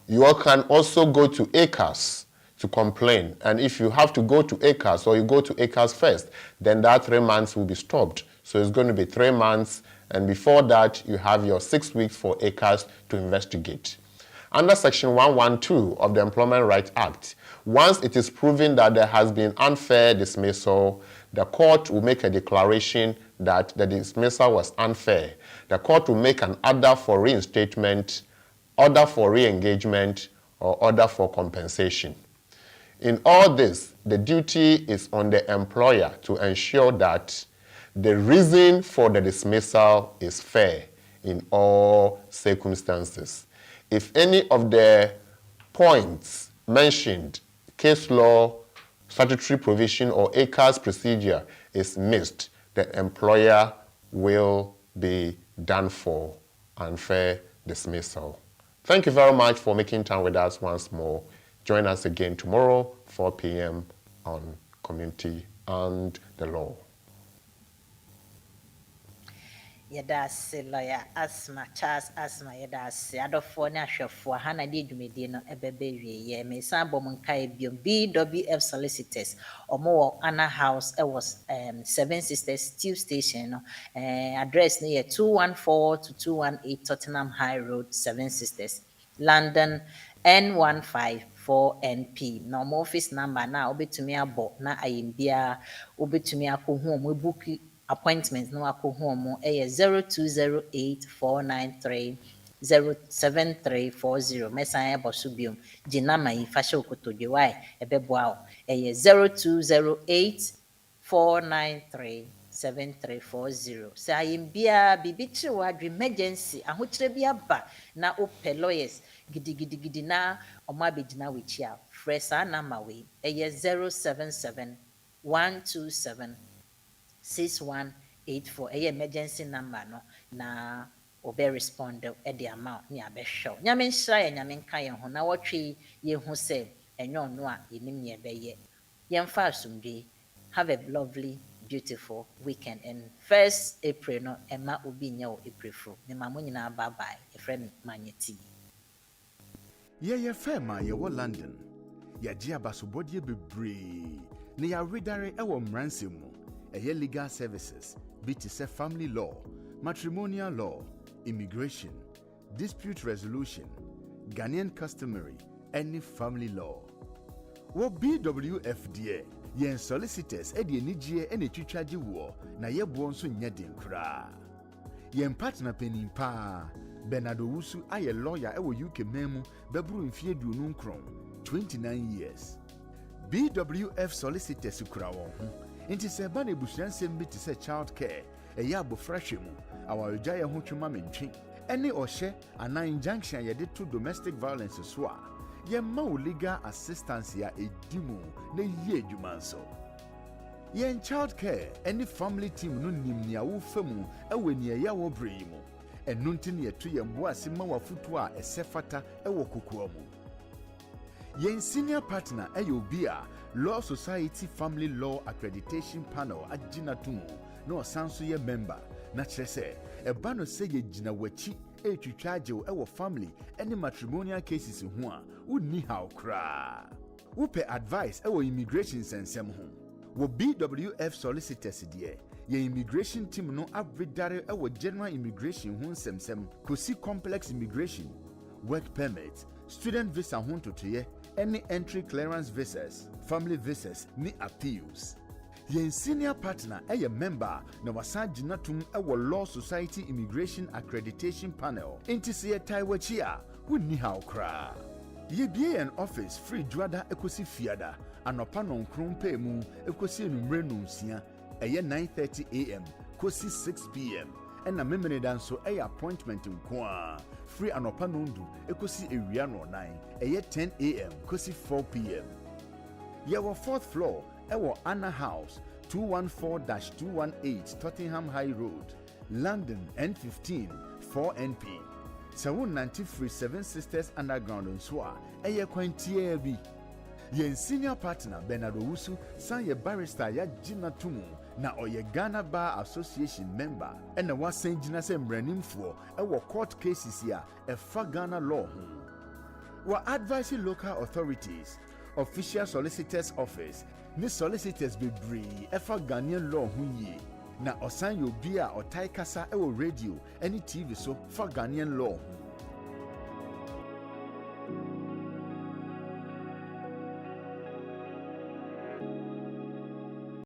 You can also go to ACAS to complain. And if you have to go to ACAS or you go to ACAS first, then that 3 months will be stopped. So it's going to be 3 months. And before that, you have your 6 weeks for ACAS to investigate. Under Section 112 of the Employment Rights Act, once it is proven that there has been unfair dismissal, the court will make a declaration that the dismissal was unfair. The court will make an order for reinstatement, order for re-engagement, or order for compensation. In all this, the duty is on the employer to ensure that the reason for the dismissal is fair in all circumstances. If any of the points mentioned, case law, statutory provision, or ACA's procedure is missed, the employer will be done for unfair dismissal. Thank you very much for making time with us once more. Join us again tomorrow, 4 p.m. on Community and the Law. Yedase lawyer Asmah Charles Asmah yedase adofo ne ahwefo hana de dwumedi no ebebe wie me san bom nkai biom BWF Solicitors omo Anna House was 7 Sisters Tube Station no address ne 214 to 218 Tottenham High Road 7 Sisters London N15 4NP. Na my office number na obetumi abo na ayimbia obetumi akohu mo book appointments na akohu mo 0208-493-07340. Mesan ebo so biom di number yi fa hye okotodwe why ebeboa o 0208-493-7340. Sɛ ayimbia bibi kire wadwe emergency ahokyere bi aba na opɛ lawyers gidigidi na ɔmo abegyina w'akyi a frɛ saa number wei 077-127-6184 emergency number no na obe respond de ama ne abɛhwɛ. Nyame nhyira yɛ nyame nka yɛn ho na wɔtwe yɛhu sɛ ɛnyɛ ɔno a yɛnim ne ɛbɛyɛ. Yɛmfa asomdwe. Have a lovely, beautiful weekend. And 1st April no Emma obi nya o April fro. Me ma mo nyina bye bye. E friend Manyeti. Ye fema ye wo London. Ya ji abasobodie bebree. Ne ya redare ewo mranse mu. Eye legal services, be to say family law, matrimonial law, immigration, dispute resolution, Ghanaian customary, any family law. Wo BWF die, yen solicitors edi enijie ene twitwaje wo na yebo nso nya den kra. Yen partner penin pa, Bernardo Wusu aye lawyer ewo UK memu bebru mfie duonu nkron, 29 years. BWF Solicitors kura wo ho. Inti se ba na ebusuansem bi te se child care, eya abofrahwe mu, awarja ye ho twema mentwe. Ene ohye ana injunction ye de to domestic violence so a, ye ma wo legal assistance ya edimu na ye adwuma nso. Yen child care, any family team no nim nia wo famu ewe ni eya wo brei mu. Enu nti ne yeto ye mbo ase ma wafutu a esefata ewo kokoa mu. Yen senior partner obi a Law Society Family Law Accreditation Panel agina tumu no sanso ye member na kyerese eba no se ye gina wachi etwitwaje ewo family any matrimonial cases ho a unni haw kra. Upe advice ewo immigration sensem ho. Wo BWF Solicitors die ye immigration team no abredare ewo general immigration ho nsemsem kosi complex immigration, work permit, student visa ho totoye, any entry clearance visas, family visas, ni appeals. Yen senior partner a member na wasa ginatum ewo Law Society Immigration Accreditation Panel. Inti se ye taiwachi a wunni haw kra. Ye bie an office free juada ekosi fiada anopa nonkron pe mu ekosi enumre nonsia eye 9:30 am kosi 6 pm. Ena memene danso appointment nkoa free anopa nondu ekosi ewia no 9 eye 10 am kosi 4 pm. Yewo 4th floor ewo Anna House 214-218 Tottenham High Road, London N15 4NP. Sawun 93 Seven Sisters Underground nso a eye kwantie bi. Yen senior partner Bernardo Wusu san ye barrister ya gina tumu na oye Ghana Bar Association member ena wasan gina se mranimfo ewo court cases ya efa Ghana law ho. Wa advising local authorities, official solicitors office ni solicitors bebree efa Ghanaian law ho yi na osan yo bia otai kasa ewo radio any TV so fa Ghanaian law ho.